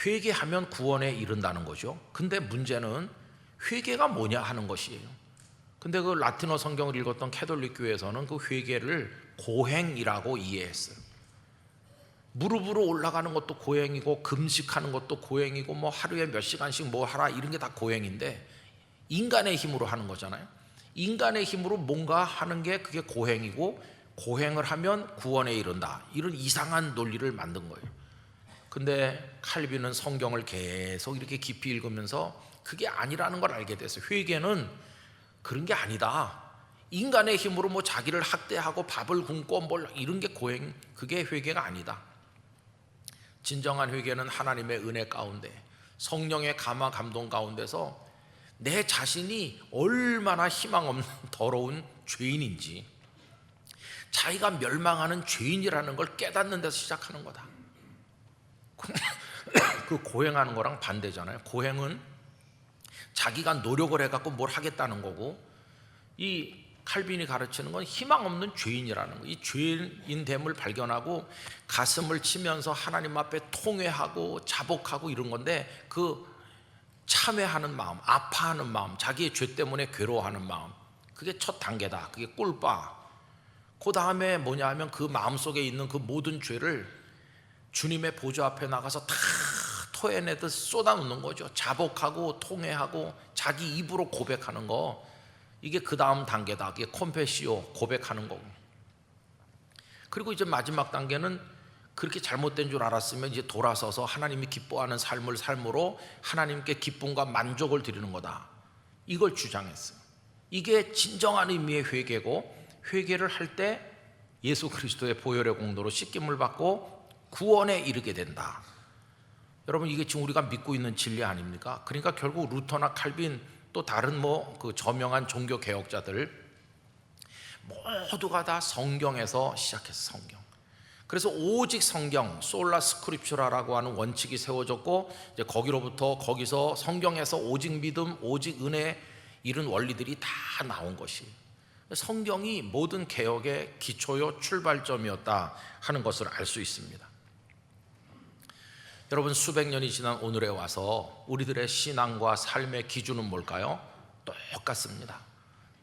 회개하면 구원에 이른다는 거죠. 근데 문제는 회개가 뭐냐 하는 것이에요. 근데 그 라틴어 성경을 읽었던 캐톨릭 교회에서는 그 회개를 고행이라고 이해했어요. 무릎으로 올라가는 것도 고행이고 금식하는 것도 고행이고 하루에 몇 시간씩 뭐 하라 이런 게 다 고행인데 인간의 힘으로 하는 거잖아요. 인간의 힘으로 뭔가 하는 게 그게 고행이고 고행을 하면 구원에 이른다, 이런 이상한 논리를 만든 거예요. 근데 칼빈은 성경을 계속 이렇게 깊이 읽으면서 그게 아니라는 걸 알게 됐어요. 회개는 그런 게 아니다. 인간의 힘으로 자기를 학대하고 밥을 굶고 이런 게 고행, 그게 회개가 아니다. 진정한 회개는 하나님의 은혜 가운데 성령의 감화 감동 가운데서 내 자신이 얼마나 희망 없는 더러운 죄인인지 자기가 멸망하는 죄인이라는 걸 깨닫는 데서 시작하는 거다. 그 고행하는 거랑 반대잖아요. 고행은 자기가 노력을 해갖고 뭘 하겠다는 거고, 이 칼빈이 가르치는 건 희망 없는 죄인이라는 거. 이 죄인됨을 발견하고 가슴을 치면서 하나님 앞에 통회하고 자복하고 이런 건데, 그 참회하는 마음, 아파하는 마음, 자기의 죄 때문에 괴로워하는 마음, 그게 첫 단계다. 그게 꿀바. 그 다음에 뭐냐 하면 그 마음속에 있는 그 모든 죄를 주님의 보좌 앞에 나가서 다 토해내듯 쏟아놓는 거죠. 자복하고 통회하고 자기 입으로 고백하는 거, 이게 그 다음 단계다. 이게 콤페시오, 고백하는 거고. 그리고 이제 마지막 단계는 그렇게 잘못된 줄 알았으면 이제 돌아서서 하나님이 기뻐하는 삶을 삶으로 하나님께 기쁨과 만족을 드리는 거다. 이걸 주장했어요. 이게 진정한 의미의 회개고, 회개를 할 때 예수 그리스도의 보혈의 공로로 씻김을 받고 구원에 이르게 된다. 여러분, 이게 지금 우리가 믿고 있는 진리 아닙니까? 그러니까 결국 루터나 칼빈 또 다른 그 저명한 종교 개혁자들 모두가 다 성경에서 시작해서 성경. 그래서 오직 성경, 솔라 스크립추라라고 하는 원칙이 세워졌고, 이제 거기서 성경에서 오직 믿음, 오직 은혜, 이런 원리들이 다 나온 것이, 성경이 모든 개혁의 기초요 출발점이었다 하는 것을 알 수 있습니다. 여러분, 수백 년이 지난 오늘에 와서 우리들의 신앙과 삶의 기준은 뭘까요? 똑같습니다.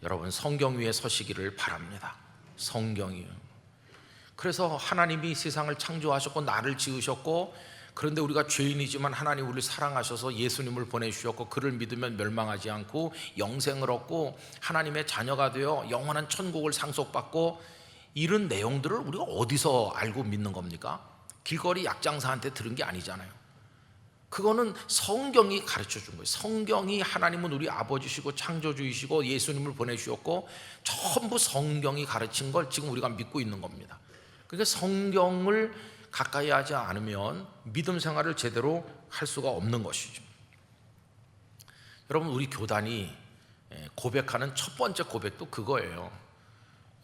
여러분, 성경 위에 서시기를 바랍니다. 성경이요. 그래서 하나님이 세상을 창조하셨고 나를 지으셨고, 그런데 우리가 죄인이지만 하나님 우리를 사랑하셔서 예수님을 보내주셨고, 그를 믿으면 멸망하지 않고 영생을 얻고 하나님의 자녀가 되어 영원한 천국을 상속받고, 이런 내용들을 우리가 어디서 알고 믿는 겁니까? 길거리 약장사한테 들은 게 아니잖아요. 그거는 성경이 가르쳐 준 거예요. 성경이, 하나님은 우리 아버지시고 창조주이시고 예수님을 보내주셨고, 전부 성경이 가르친 걸 지금 우리가 믿고 있는 겁니다. 그러니까 성경을 가까이 하지 않으면 믿음 생활을 제대로 할 수가 없는 것이죠. 여러분, 우리 교단이 고백하는 첫 번째 고백도 그거예요.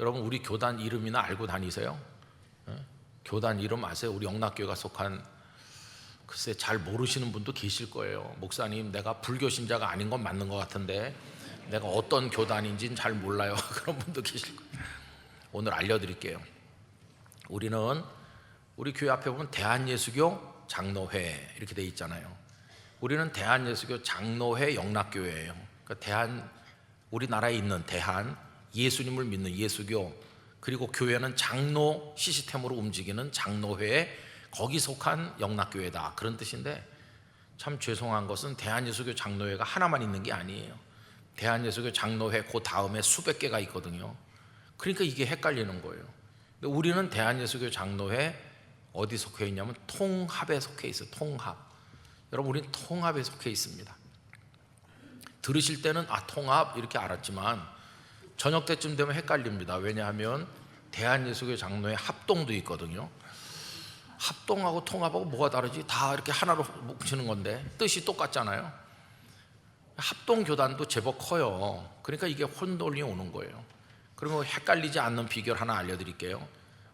여러분, 우리 교단 이름이나 알고 다니세요? 교단 이름 아세요? 우리 영락교회가 속한, 글쎄 잘 모르시는 분도 계실 거예요. 목사님, 내가 불교 신자가 아닌 건 맞는 것 같은데 내가 어떤 교단인지는 잘 몰라요. 그런 분도 계실 거예요. 오늘 알려드릴게요. 우리는 우리 교회 앞에 보면 대한예수교 장로회 이렇게 돼 있잖아요. 우리는 대한예수교 장로회 영락교회예요. 그러니까 우리나라에 있는 대한, 예수님을 믿는 예수교, 그리고 교회는 장로 시스템으로 움직이는 장로회에 거기 속한 영락교회다, 그런 뜻인데, 참 죄송한 것은 대한예수교 장로회가 하나만 있는 게 아니에요. 대한예수교 장로회 그 다음에 수백 개가 있거든요. 그러니까 이게 헷갈리는 거예요. 근데 우리는 대한예수교 장로회 어디 속해 있냐면 통합에 속해 있어요. 통합. 여러분, 우리는 통합에 속해 있습니다. 들으실 때는 통합 이렇게 알았지만 저녁 때쯤 되면 헷갈립니다. 왜냐하면 대한예수교 장로회 합동도 있거든요. 합동하고 통합하고 뭐가 다르지? 다 이렇게 하나로 뭉치는 건데 뜻이 똑같잖아요. 합동교단도 제법 커요. 그러니까 이게 혼돈이 오는 거예요. 그러면 헷갈리지 않는 비결 하나 알려드릴게요.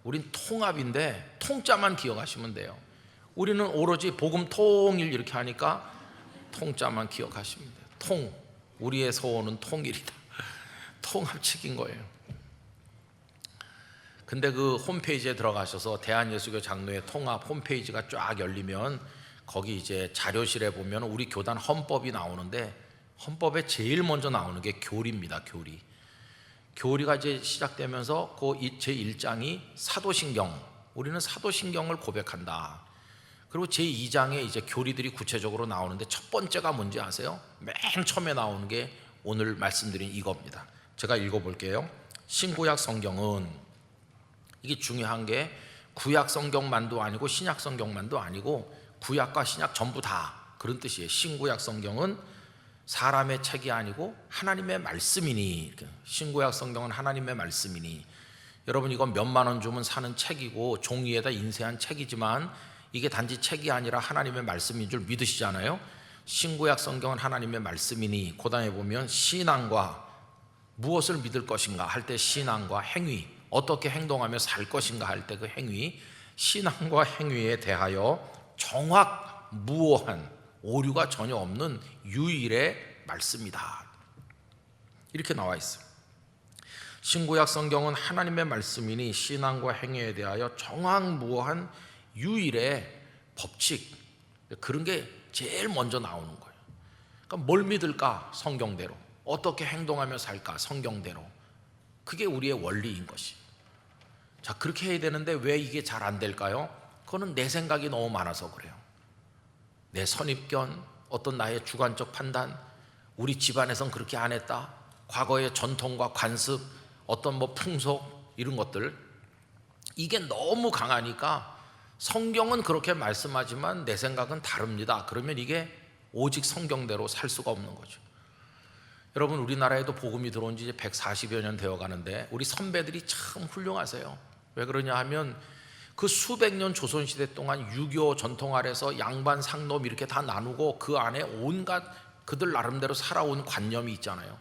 우린 통합인데 통자만 기억하시면 돼요. 우리는 오로지 복음 통일 이렇게 하니까 통자만 기억하시면 돼요. 통, 우리의 소원은 통일이다. 통합책인 거예요. 근데 그 홈페이지에 들어가셔서 대한예수교 장로회 통합 홈페이지가 쫙 열리면 거기 이제 자료실에 보면 우리 교단 헌법이 나오는데, 헌법에 제일 먼저 나오는 게 교리입니다. 교리가 이제 시작되면서 그 제1장이 사도신경, 우리는 사도신경을 고백한다. 그리고 제2장에 이제 교리들이 구체적으로 나오는데, 첫 번째가 뭔지 아세요? 맨 처음에 나오는 게 오늘 말씀드린 이겁니다. 제가 읽어볼게요. 신구약 성경은, 이게 중요한 게 구약 성경만도 아니고 신약 성경만도 아니고 구약과 신약 전부 다 그런 뜻이에요. 신구약 성경은 사람의 책이 아니고 하나님의 말씀이니, 신구약 성경은 하나님의 말씀이니. 여러분, 이건 몇만 원 주면 사는 책이고 종이에다 인쇄한 책이지만 이게 단지 책이 아니라 하나님의 말씀인 줄 믿으시잖아요. 신구약 성경은 하나님의 말씀이니, 그 다음에 보면 신앙과, 무엇을 믿을 것인가 할 때 신앙과 행위, 어떻게 행동하며 살 것인가 할 때 그 행위, 신앙과 행위에 대하여 정확 무오한 오류가 전혀 없는 유일의 말씀이다. 이렇게 나와 있어요. 신구약 성경은 하나님의 말씀이니 신앙과 행위에 대하여 정황무오한 유일의 법칙, 그런 게 제일 먼저 나오는 거예요. 그러니까 뭘 믿을까? 성경대로. 어떻게 행동하며 살까? 성경대로. 그게 우리의 원리인 것이. 자, 그렇게 해야 되는데 왜 이게 잘 안 될까요? 그거는 내 생각이 너무 많아서 그래요. 내 선입견, 어떤 나의 주관적 판단, 우리 집안에선 그렇게 안 했다, 과거의 전통과 관습, 어떤 뭐 풍속, 이런 것들, 이게 너무 강하니까 성경은 그렇게 말씀하지만 내 생각은 다릅니다. 그러면 이게 오직 성경대로 살 수가 없는 거죠. 여러분, 우리나라에도 복음이 들어온 지 이제 140여 년 되어 가는데 우리 선배들이 참 훌륭하세요. 왜 그러냐 하면 그 수백 년 조선시대 동안 유교 전통 아래서 양반 상놈 이렇게 다 나누고 그 안에 온갖 그들 나름대로 살아온 관념이 있잖아요.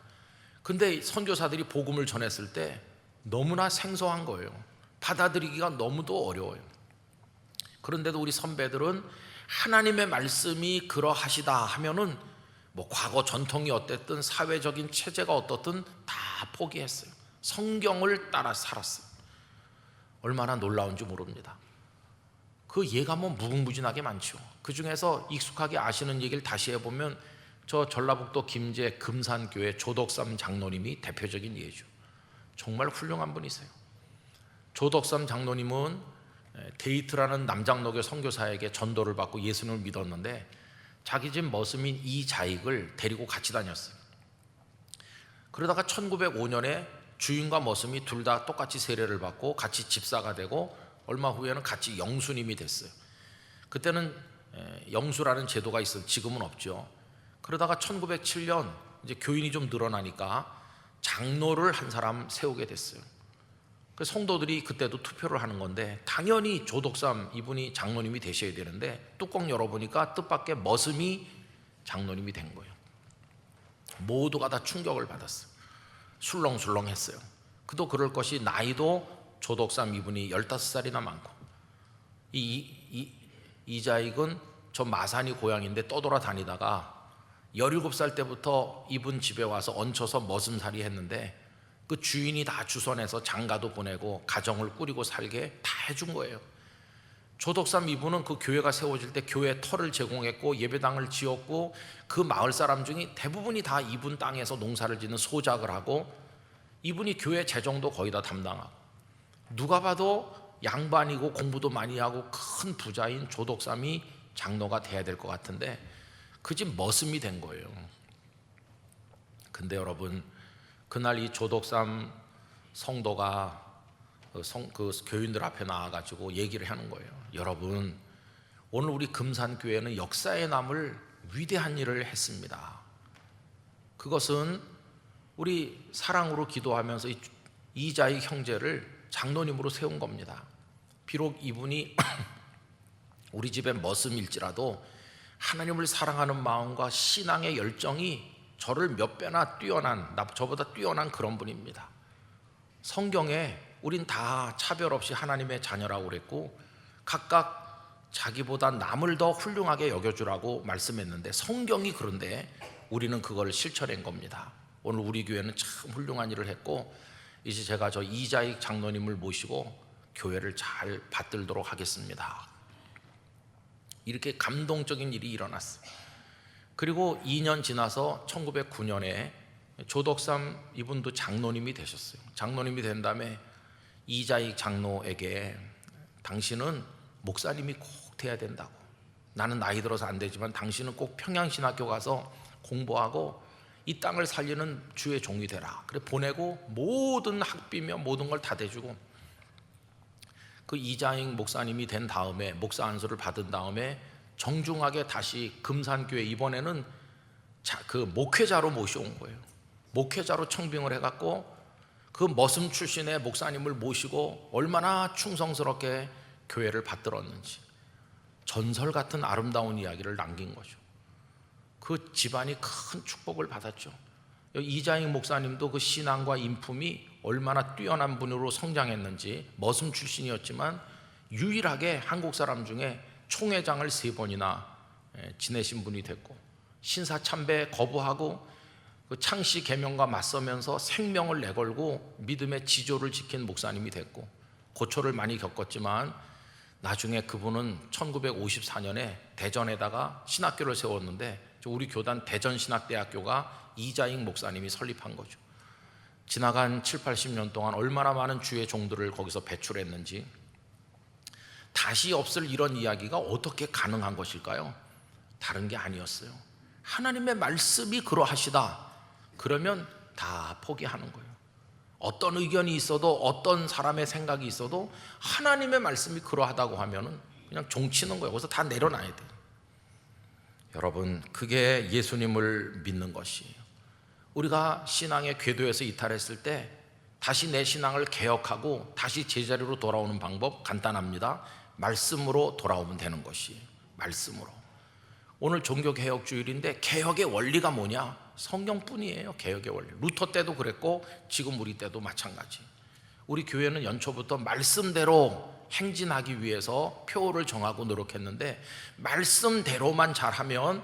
근데 선교사들이 복음을 전했을 때 너무나 생소한 거예요. 받아들이기가 너무도 어려워요. 그런데도 우리 선배들은 하나님의 말씀이 그러하시다 하면은 뭐 과거 전통이 어땠든 사회적인 체제가 어떻든 다 포기했어요. 성경을 따라 살았어요. 얼마나 놀라운지 모릅니다. 그 예감은 무궁무진하게 많죠. 그 중에서 익숙하게 아시는 얘기를 다시 해보면 저 전라북도 김제 금산교회 조덕삼 장로님이 대표적인 예죠. 정말 훌륭한 분이세요. 조덕삼 장로님은 데이트라는 남장로교 선교사에게 전도를 받고 예수님을 믿었는데 자기 집 머슴인 이자익을 데리고 같이 다녔어요. 그러다가 1905년에 주인과 머슴이 둘 다 똑같이 세례를 받고 같이 집사가 되고 얼마 후에는 같이 영수님이 됐어요. 그때는 영수라는 제도가 있어요. 지금은 없죠. 그러다가 1907년 이제 교인이 좀 늘어나니까 장로를 한 사람 세우게 됐어요. 그 성도들이 그때도 투표를 하는 건데 당연히 조덕삼 이분이 장로님이 되셔야 되는데 뚜껑 열어보니까 뜻밖의 머슴이 장로님이 된 거예요. 모두가 다 충격을 받았어요. 술렁술렁했어요. 그도 그럴 것이 나이도 조덕삼 이분이 15살이나 많고 이자익은 저 마산이 고향인데 떠돌아다니다가 17살 때부터 이분 집에 와서 얹혀서 머슴살이 했는데 그 주인이 다 주선해서 장가도 보내고 가정을 꾸리고 살게 다 해준 거예요. 조덕삼 이분은 그 교회가 세워질 때 교회 터를 제공했고 예배당을 지었고 그 마을 사람 중에 대부분이 다 이분 땅에서 농사를 짓는 소작을 하고 이분이 교회 재정도 거의 다 담당하고 누가 봐도 양반이고 공부도 많이 하고 큰 부자인 조덕삼이 장로가 돼야 될 것 같은데 그 집 머슴이 된 거예요. 근데 여러분, 그날 이 조덕삼 성도가 그 교인들 앞에 나와가지고 얘기를 하는 거예요. 여러분, 오늘 우리 금산교회는 역사에 남을 위대한 일을 했습니다. 그것은 우리 사랑으로 기도하면서 이자익 형제를 장로님으로 세운 겁니다. 비록 이분이 우리 집의 머슴일지라도 하나님을 사랑하는 마음과 신앙의 열정이 저를 몇 배나 뛰어난, 저보다 뛰어난 그런 분입니다. 성경에 우린 다 차별 없이 하나님의 자녀라고 그랬고 각각 자기보다 남을 더 훌륭하게 여겨주라고 말씀했는데 성경이 그런데 우리는 그걸 실천한 겁니다. 오늘 우리 교회는 참 훌륭한 일을 했고 이제 제가 저 이자익 장로님을 모시고 교회를 잘 받들도록 하겠습니다. 이렇게 감동적인 일이 일어났어요. 그리고 2년 지나서 1909년에 조덕삼 이분도 장로님이 되셨어요. 장로님이 된 다음에 이자익 장로에게 당신은 목사님이 꼭 돼야 된다고, 나는 나이 들어서 안 되지만 당신은 꼭 평양신학교 가서 공부하고 이 땅을 살리는 주의 종이 되라. 그래 보내고 모든 학비며 모든 걸 다 대주고 그 이자익 목사님이 된 다음에 목사 안수를 받은 다음에 정중하게 다시 금산교회 이번에는 그 목회자로 모셔온 거예요. 목회자로 청빙을 해갖고 그 머슴 출신의 목사님을 모시고 얼마나 충성스럽게 교회를 받들었는지 전설 같은 아름다운 이야기를 남긴 거죠. 그 집안이 큰 축복을 받았죠. 이자익 목사님도 그 신앙과 인품이 얼마나 뛰어난 분으로 성장했는지 머슴 출신이었지만 유일하게 한국 사람 중에 총회장을 3번이나 지내신 분이 됐고, 신사참배 거부하고 그 창씨 계명과 맞서면서 생명을 내걸고 믿음의 지조를 지킨 목사님이 됐고, 고초를 많이 겪었지만 나중에 그분은 1954년에 대전에다가 신학교를 세웠는데, 우리 교단 대전신학대학교가 이자익 목사님이 설립한 거죠. 지나간 7, 80년 동안 얼마나 많은 주의 종들을 거기서 배출했는지, 다시 없을 이런 이야기가 어떻게 가능한 것일까요? 다른 게 아니었어요. 하나님의 말씀이 그러하시다 그러면 다 포기하는 거예요. 어떤 의견이 있어도, 어떤 사람의 생각이 있어도 하나님의 말씀이 그러하다고 하면은 그냥 종치는 거예요. 거기서 다 내려놔야 돼요. 여러분, 그게 예수님을 믿는 것이에요. 우리가 신앙의 궤도에서 이탈했을 때 다시 내 신앙을 개혁하고 다시 제자리로 돌아오는 방법 간단합니다. 말씀으로 돌아오면 되는 것이에요. 말씀으로. 오늘 종교개혁주일인데 개혁의 원리가 뭐냐? 성경뿐이에요. 개혁의 원리. 루터 때도 그랬고 지금 우리 때도 마찬가지. 우리 교회는 연초부터 말씀대로 행진하기 위해서 표를 정하고 노력했는데, 말씀대로만 잘하면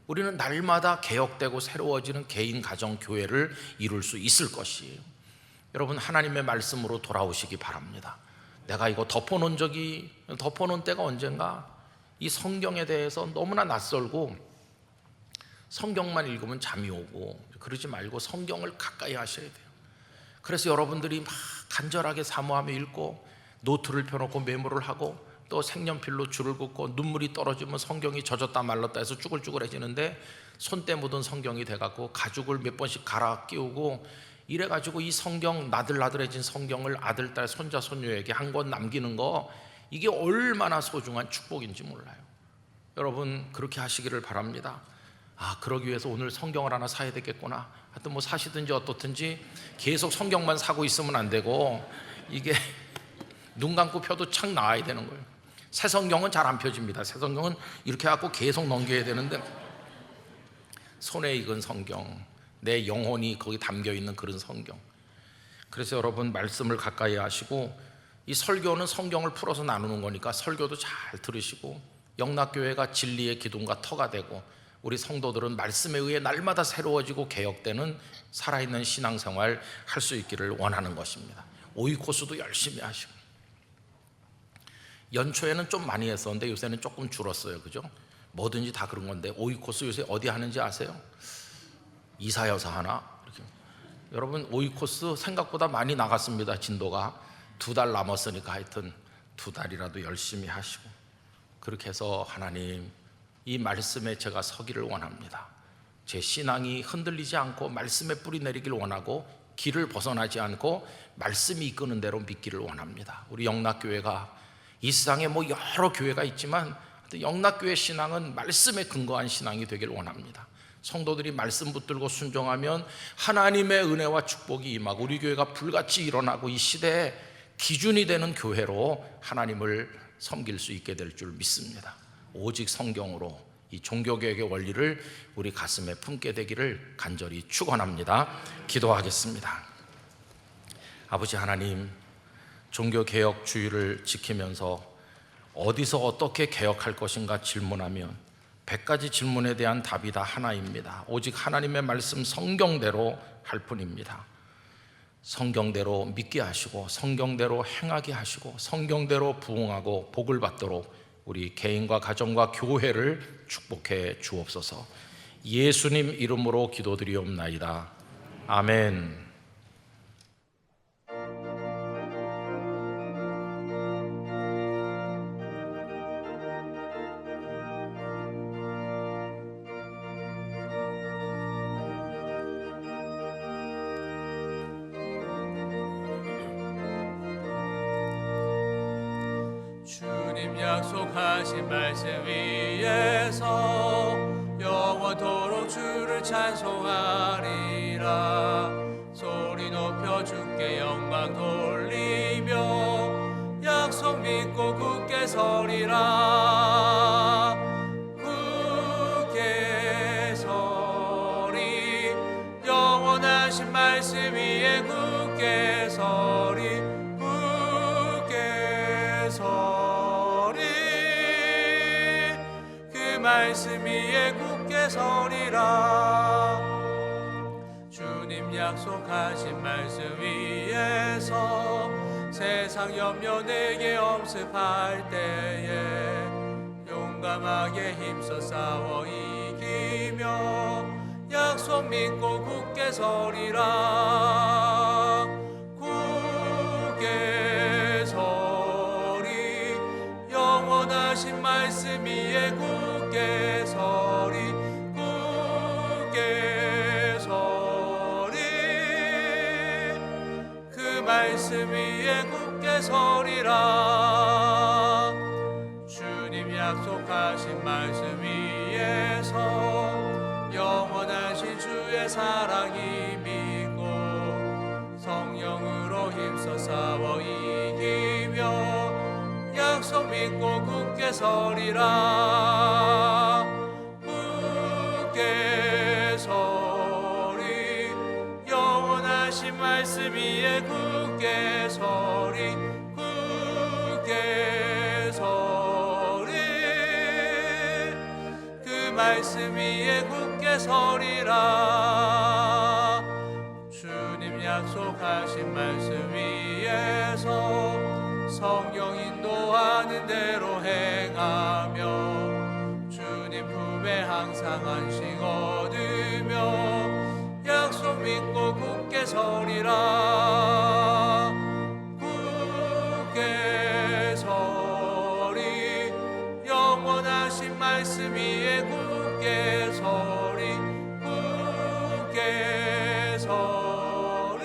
우리는 날마다 개혁되고 새로워지는 개인, 가정, 교회를 이룰 수 있을 것이에요. 여러분, 하나님의 말씀으로 돌아오시기 바랍니다. 내가 이거 덮어놓은 때가 언젠가, 이 성경에 대해서 너무나 낯설고 성경만 읽으면 잠이 오고 그러지 말고 성경을 가까이 하셔야 돼요. 그래서 여러분들이 막 간절하게 사모하며 읽고 노트를 펴놓고 메모를 하고 또 색연필로 줄을 긋고 눈물이 떨어지면 성경이 젖었다 말랐다 해서 쭈글쭈글해지는데, 손때 묻은 성경이 돼갖고 가죽을 몇 번씩 갈아 끼우고 이래가지고 이 성경, 나들나들해진 성경을 아들, 딸, 손자, 손녀에게 한 권 남기는 거, 이게 얼마나 소중한 축복인지 몰라요. 여러분, 그렇게 하시기를 바랍니다. 그러기 위해서 오늘 성경을 하나 사야 되겠구나. 하여튼 뭐 사시든지 어떻든지 계속 성경만 사고 있으면 안 되고, 이게 눈 감고 펴도 착 나와야 되는 거예요. 새 성경은 잘 안 펴집니다. 새 성경은 이렇게 하고 계속 넘겨야 되는데, 손에 익은 성경, 내 영혼이 거기 담겨있는 그런 성경. 그래서 여러분, 말씀을 가까이 하시고, 이 설교는 성경을 풀어서 나누는 거니까 설교도 잘 들으시고, 영락교회가 진리의 기둥과 터가 되고, 우리 성도들은 말씀에 의해 날마다 새로워지고 개혁되는 살아있는 신앙생활 할 수 있기를 원하는 것입니다. 오이코스도 열심히 하시고, 연초에는 좀 많이 했었는데 요새는 조금 줄었어요. 그죠? 뭐든지 다 그런 건데, 오이코스 요새 어디 하는지 아세요? 이사여서 하나? 이렇게. 여러분, 오이코스 생각보다 많이 나갔습니다. 진도가 2달 남았으니까 하여튼 2달이라도 열심히 하시고, 그렇게 해서 하나님, 이 말씀에 제가 서기를 원합니다. 제 신앙이 흔들리지 않고 말씀에 뿌리 내리길 원하고, 길을 벗어나지 않고 말씀이 이끄는 대로 믿기를 원합니다. 우리 영락교회가, 이 세상에 뭐 여러 교회가 있지만 영락교회 신앙은 말씀에 근거한 신앙이 되길 원합니다. 성도들이 말씀 붙들고 순종하면 하나님의 은혜와 축복이 임하고 우리 교회가 불같이 일어나고 이 시대에 기준이 되는 교회로 하나님을 섬길 수 있게 될 줄 믿습니다. 오직 성경으로 이 종교개혁의 원리를 우리 가슴에 품게 되기를 간절히 축원합니다. 기도하겠습니다. 아버지 하나님, 종교개혁 주의를 지키면서 어디서 어떻게 개혁할 것인가 질문하면 100가지 질문에 대한 답이 다 하나입니다. 오직 하나님의 말씀 성경대로 할 뿐입니다. 성경대로 믿게 하시고, 성경대로 행하게 하시고, 성경대로 부응하고 복을 받도록 우리 개인과 가정과 교회를 축복해 주옵소서. 예수님 이름으로 기도드리옵나이다. 아멘. 주님 약속하신 말씀 위에서 영원토록 주를 찬송하리라. 소리 높여 주께 영광 돌리며 약속 믿고 굳게 서리라. 굳게 서리, 영원하신 말씀 위에 굳게 서리. 굳게 서리, 그 말씀 굳게 서리라. 주님 약속하신 말씀 위에서 세상 염려 내게 엄습할 때에 용감하게 힘써 싸워 이기며 약속 믿고 굳게 서리라. 굳게 서리 영원하신 말씀 위에 굳게 서리. 굳게 서리 그 말씀 위에 굳게 서리라. 주님 약속하신 말씀 위에서 영원하신 주의 사랑이 믿고 성령으로 힘써 싸워 이기며 약속 믿고 굳게 서리라. 굳게 서리 영원하신 말씀 위에 굳게 서리. 굳게 서리 그 말씀 위에 굳게 서리라. 주님 약속하신 말씀 위에서 성령 인도하는 대로 행하며 주님 품에 항상 안식 얻으며 약속 믿고 굳게 서리라. 굳게 서리 영원하신 말씀 위에 굳게 서리. 굳게 서리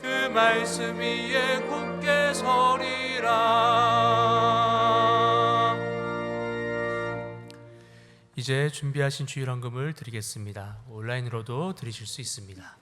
그 말씀 위에 굳게 서리라. 이제 준비하신 주일헌금을 드리겠습니다. 온라인으로도 드리실 수 있습니다.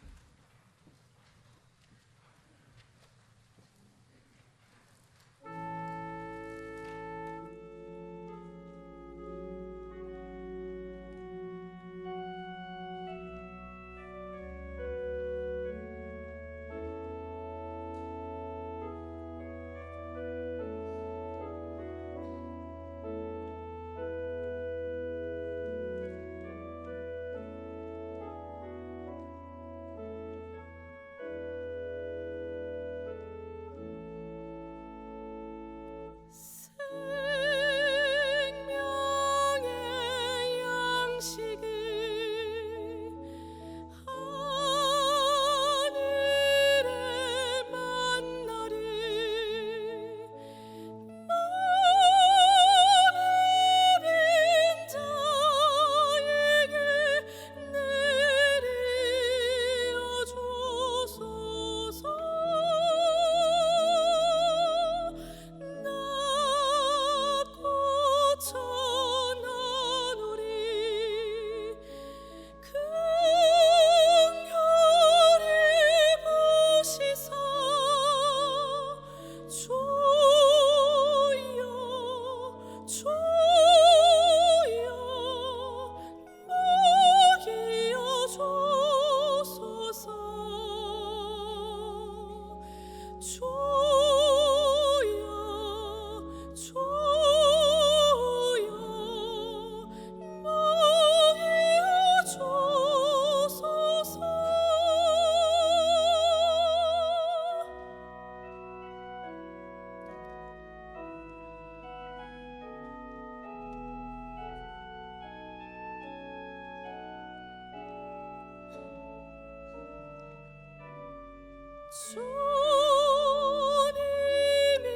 주님이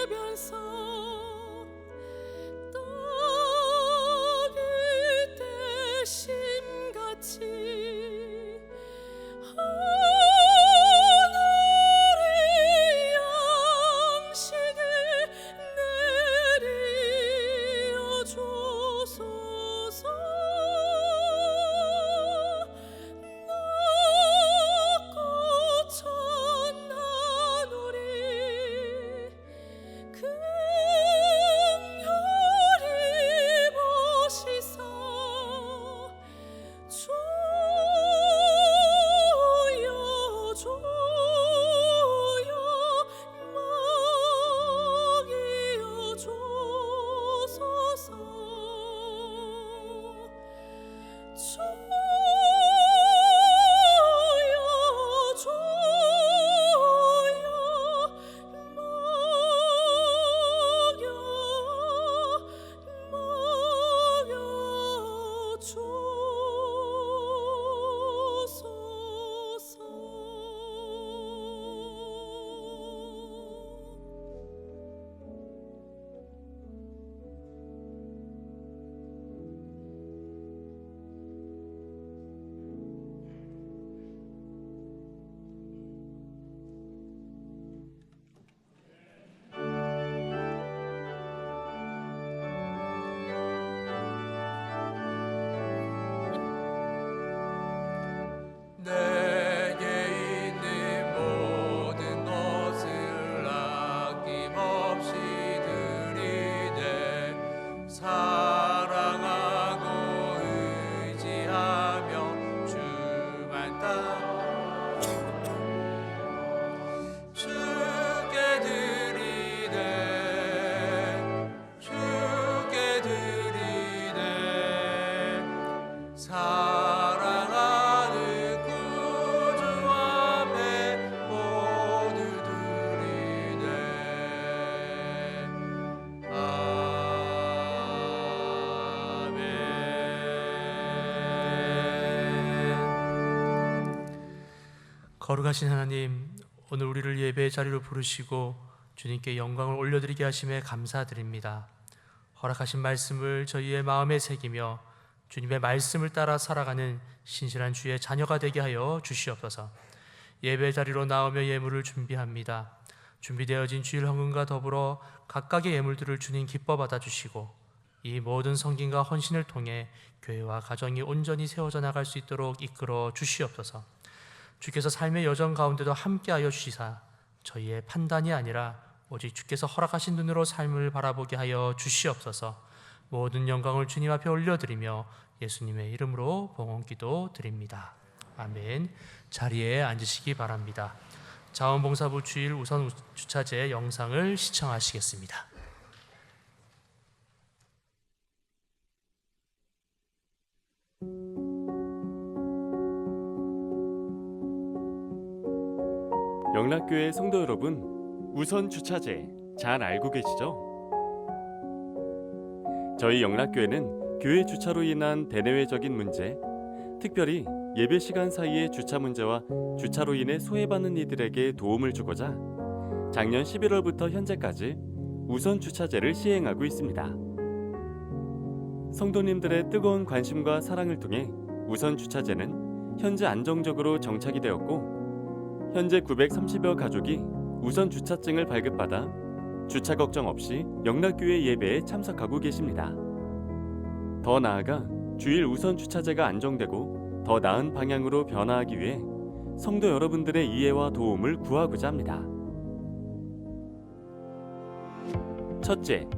해변서 떡일 때 심같이 하늘의 양식을 내려 주소서. 나 꽂혀 거룩하신 하나님, 오늘 우리를 예배의 자리로 부르시고 주님께 영광을 올려드리게 하심에 감사드립니다. 허락하신 말씀을 저희의 마음에 새기며 주님의 말씀을 따라 살아가는 신실한 주의 자녀가 되게 하여 주시옵소서. 예배 자리로 나오며 예물을 준비합니다. 준비되어진 주일 헌금과 더불어 각각의 예물들을 주님 기뻐 받아주시고 이 모든 성김과 헌신을 통해 교회와 가정이 온전히 세워져 나갈 수 있도록 이끌어 주시옵소서. 주께서 삶의 여정 가운데도 함께하여 주시사 저희의 판단이 아니라 오직 주께서 허락하신 눈으로 삶을 바라보게 하여 주시옵소서. 모든 영광을 주님 앞에 올려드리며 예수님의 이름으로 봉헌기도 드립니다. 아멘. 자리에 앉으시기 바랍니다. 자원봉사부 주일 우선 주차제 영상을 시청하시겠습니다. 영락교회 성도 여러분, 우선 주차제 잘 알고 계시죠? 저희 영락교회는 교회 주차로 인한 대내외적인 문제, 특별히 예배 시간 사이의 주차 문제와 주차로 인해 소외받는 이들에게 도움을 주고자 작년 11월부터 현재까지 우선 주차제를 시행하고 있습니다. 성도님들의 뜨거운 관심과 사랑을 통해 우선 주차제는 현재 안정적으로 정착이 되었고 현재 930여 가족이 우선 주차증을 발급받아 주차 걱정 없이 영락교회 예배에 참석하고 계십니다. 더 나아가 주일 우선 주차제가 안정되고 더 나은 방향으로 변화하기 위해 성도 여러분들의 이해와 도움을 구하고자 합니다. 첫째,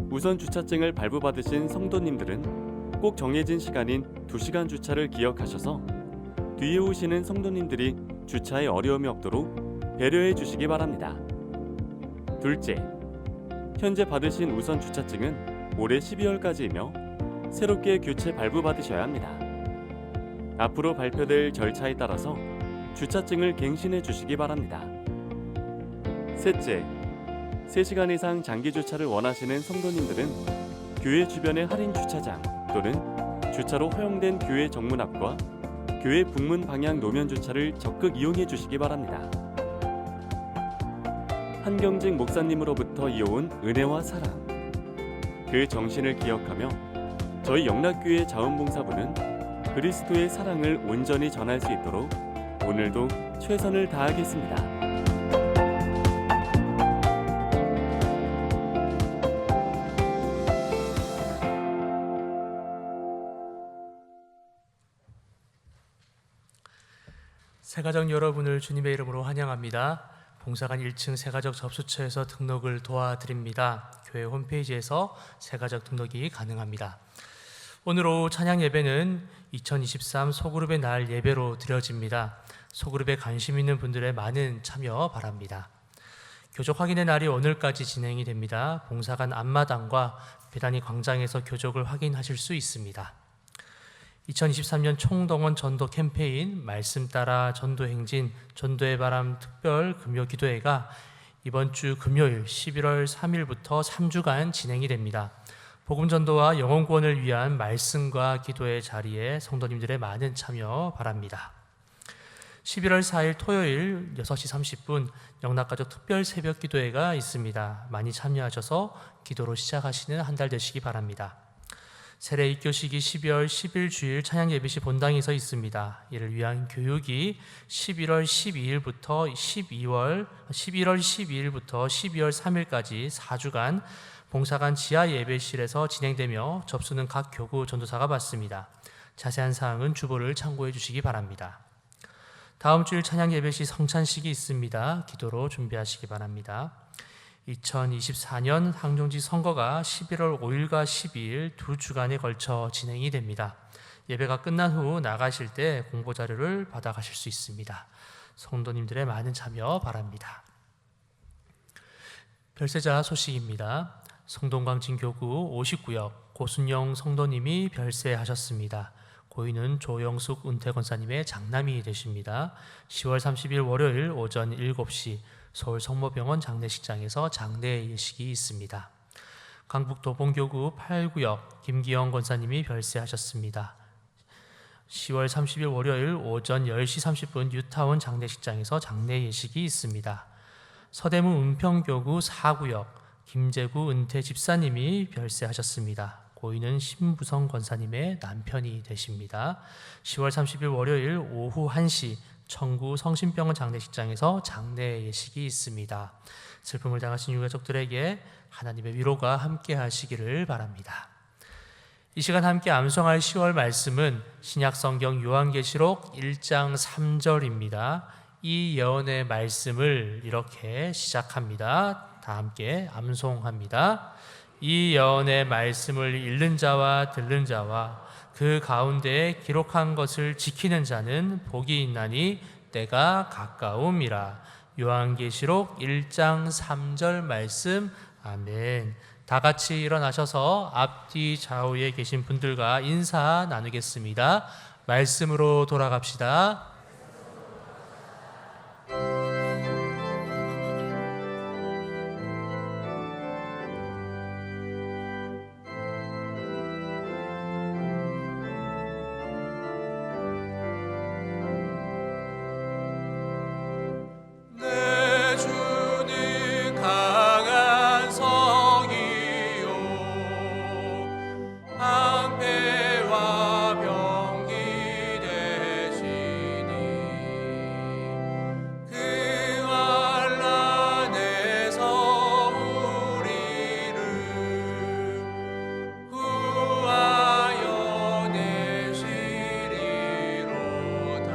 우선 주차증을 발부받으신 성도님들은 꼭 정해진 시간인 2시간 주차를 기억하셔서 뒤에 오시는 성도님들이 주차에 어려움이 없도록 배려해 주시기 바랍니다. 둘째, 현재 받으신 우선 주차증은 올해 12월까지이며 새롭게 교체 발부받으셔야 합니다. 앞으로 발표될 절차에 따라서 주차증을 갱신해 주시기 바랍니다. 셋째, 3시간 이상 장기 주차를 원하시는 성도님들은 교회 주변의 할인 주차장 또는 주차로 허용된 교회 정문 앞과 교회 북문 방향 노면 주차를 적극 이용해 주시기 바랍니다. 한경직 목사님으로부터 이어온 은혜와 사랑, 그 정신을 기억하며 저희 영락교회 자원봉사부는 그리스도의 사랑을 온전히 전할 수 있도록 오늘도 최선을 다하겠습니다. 새가족 여러분을 주님의 이름으로 환영합니다. 봉사관 1층 새가족 접수처에서 등록을 도와드립니다. 교회 홈페이지에서 새가족 등록이 가능합니다. 오늘 오후 찬양 예배는 2023 소그룹의 날 예배로 드려집니다. 소그룹에 관심 있는 분들의 많은 참여 바랍니다. 교족 확인의 날이 오늘까지 진행이 됩니다. 봉사관 앞마당과 배단위 광장에서 교족을 확인하실 수 있습니다. 2023년 총동원 전도 캠페인 말씀 따라 전도 행진 전도의 바람 특별 금요 기도회가 이번 주 금요일 11월 3일부터 3주간 진행이 됩니다. 복음 전도와 영혼 구원을 위한 말씀과 기도의 자리에 성도님들의 많은 참여 바랍니다. 11월 4일 토요일 6시 30분 영락가족 특별 새벽 기도회가 있습니다. 많이 참여하셔서 기도로 시작하시는 한 달 되시기 바랍니다. 세례 입교식이 12월 10일 주일 찬양 예배시 본당에서 있습니다. 이를 위한 교육이 11월 12일부터 11월 12일 3일까지 4주간 봉사관 지하 예배실에서 진행되며 접수는 각 교구 전도사가 받습니다. 자세한 사항은 주보를 참고해 주시기 바랍니다. 다음 주일 찬양 예배시 성찬식이 있습니다. 기도로 준비하시기 바랍니다. 2024년 항정지 선거가 11월 5일과 12일 2주간에 걸쳐 진행이 됩니다. 예배가 끝난 후 나가실 때 공보자료를 받아가실 수 있습니다. 성도님들의 많은 참여 바랍니다. 별세자 소식입니다. 성동광 진교구 59역 고순영 성도님이 별세하셨습니다. 고인은 조영숙 은퇴권사님의 장남이 되십니다. 10월 30일 월요일 오전 7시 서울 성모병원 장례식장에서 장례 예식이 있습니다. 강북 도봉교구 8구역 김기영 권사님이 별세하셨습니다. 10월 30일 월요일 오전 10시 30분 뉴타운 장례식장에서 장례 예식이 있습니다. 서대문 은평교구 4구역 김재구 은퇴 집사님이 별세하셨습니다. 고인은 신부성 권사님의 남편이 되십니다. 10월 30일 월요일 오후 1시 청구 성심병원 장례식장에서 장례 예식이 있습니다. 슬픔을 당하신 유가족들에게 하나님의 위로가 함께 하시기를 바랍니다. 이 시간 함께 암송할 10월 말씀은 신약성경 요한계시록 1장 3절입니다. 이 예언의 말씀을 이렇게 시작합니다. 다 함께 암송합니다. 이 예언의 말씀을 읽는 자와 듣는 자와 그 가운데에 기록한 것을 지키는 자는 복이 있나니 때가 가까움이라. 요한계시록 1장 3절 말씀. 아멘. 다 같이 일어나셔서 앞뒤 좌우에 계신 분들과 인사 나누겠습니다. 말씀으로 돌아갑시다. 내 주는 강한 성이요 방패와 병기 되시니 그 환난에서 우리를 구하여 내시리로다.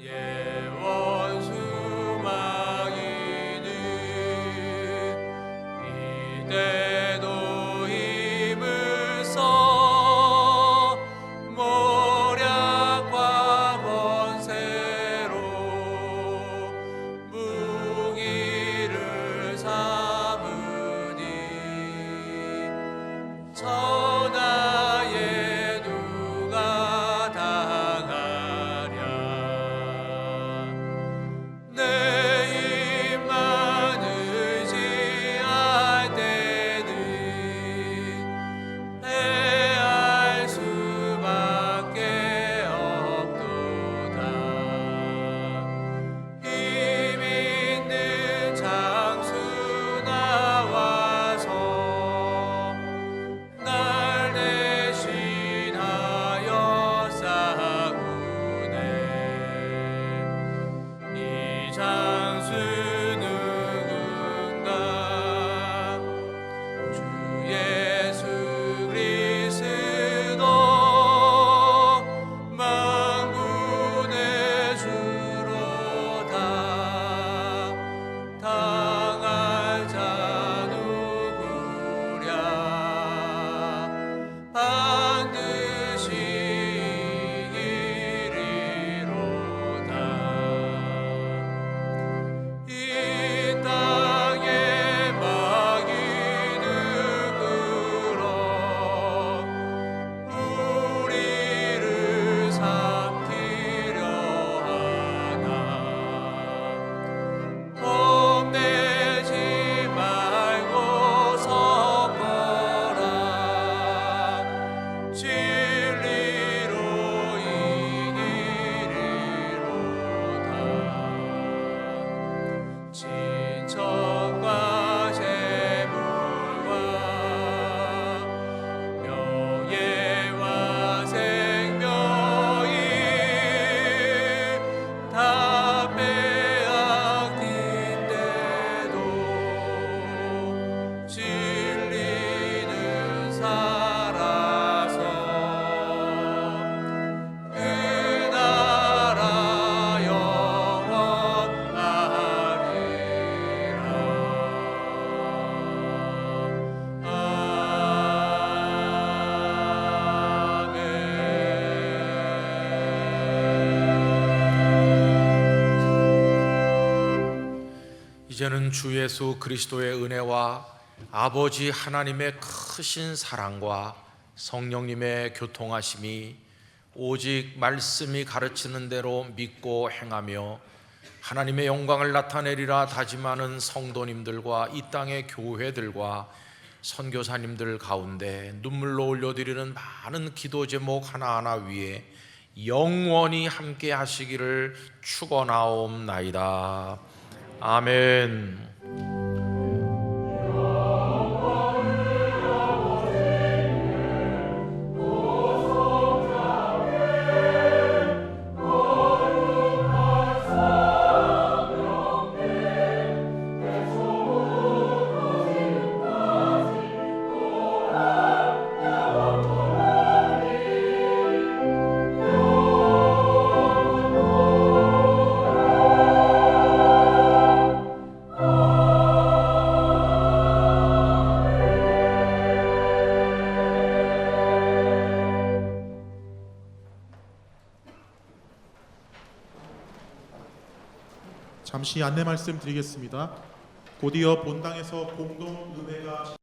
예원 수망이는 이때도 힘을 써 모략과 권세로 무기를 삼으니 천하에 누가 당하랴. 내 힘만 의지할 때는 패할 수밖에 없도다. 힘 있는 장수 나와서 날 대신하여 싸우네. 이 장수 누군가? 주 예수 그리스도 만군의 주로다. 당할 자 누구랴? 반드시 이기리로다. 이 땅에 마귀는 끌어 우리를 삼키려 하나. 겁내지 말고 서거라. 진리로 이기리로다. 친척과 재물과 명예와 생명이 다 빼앗긴데도 진리는 살아서 그 나라 이제는 주 예수 그리스도의 은혜와 아버지 하나님의 크신 사랑과 성령님의 교통하심이 오직 말씀이 가르치는 대로 믿고 행하며 하나님의 영광을 나타내리라 다짐하는 성도님들과 이 땅의 교회들과 선교사님들 가운데 눈물로 올려드리는 많은 기도 제목 하나하나 위에 영원히 함께 하시기를 축원하옵나이다. 아멘. 잠시 안내 말씀 드리겠습니다. 곧이어 본당에서 공동 음회가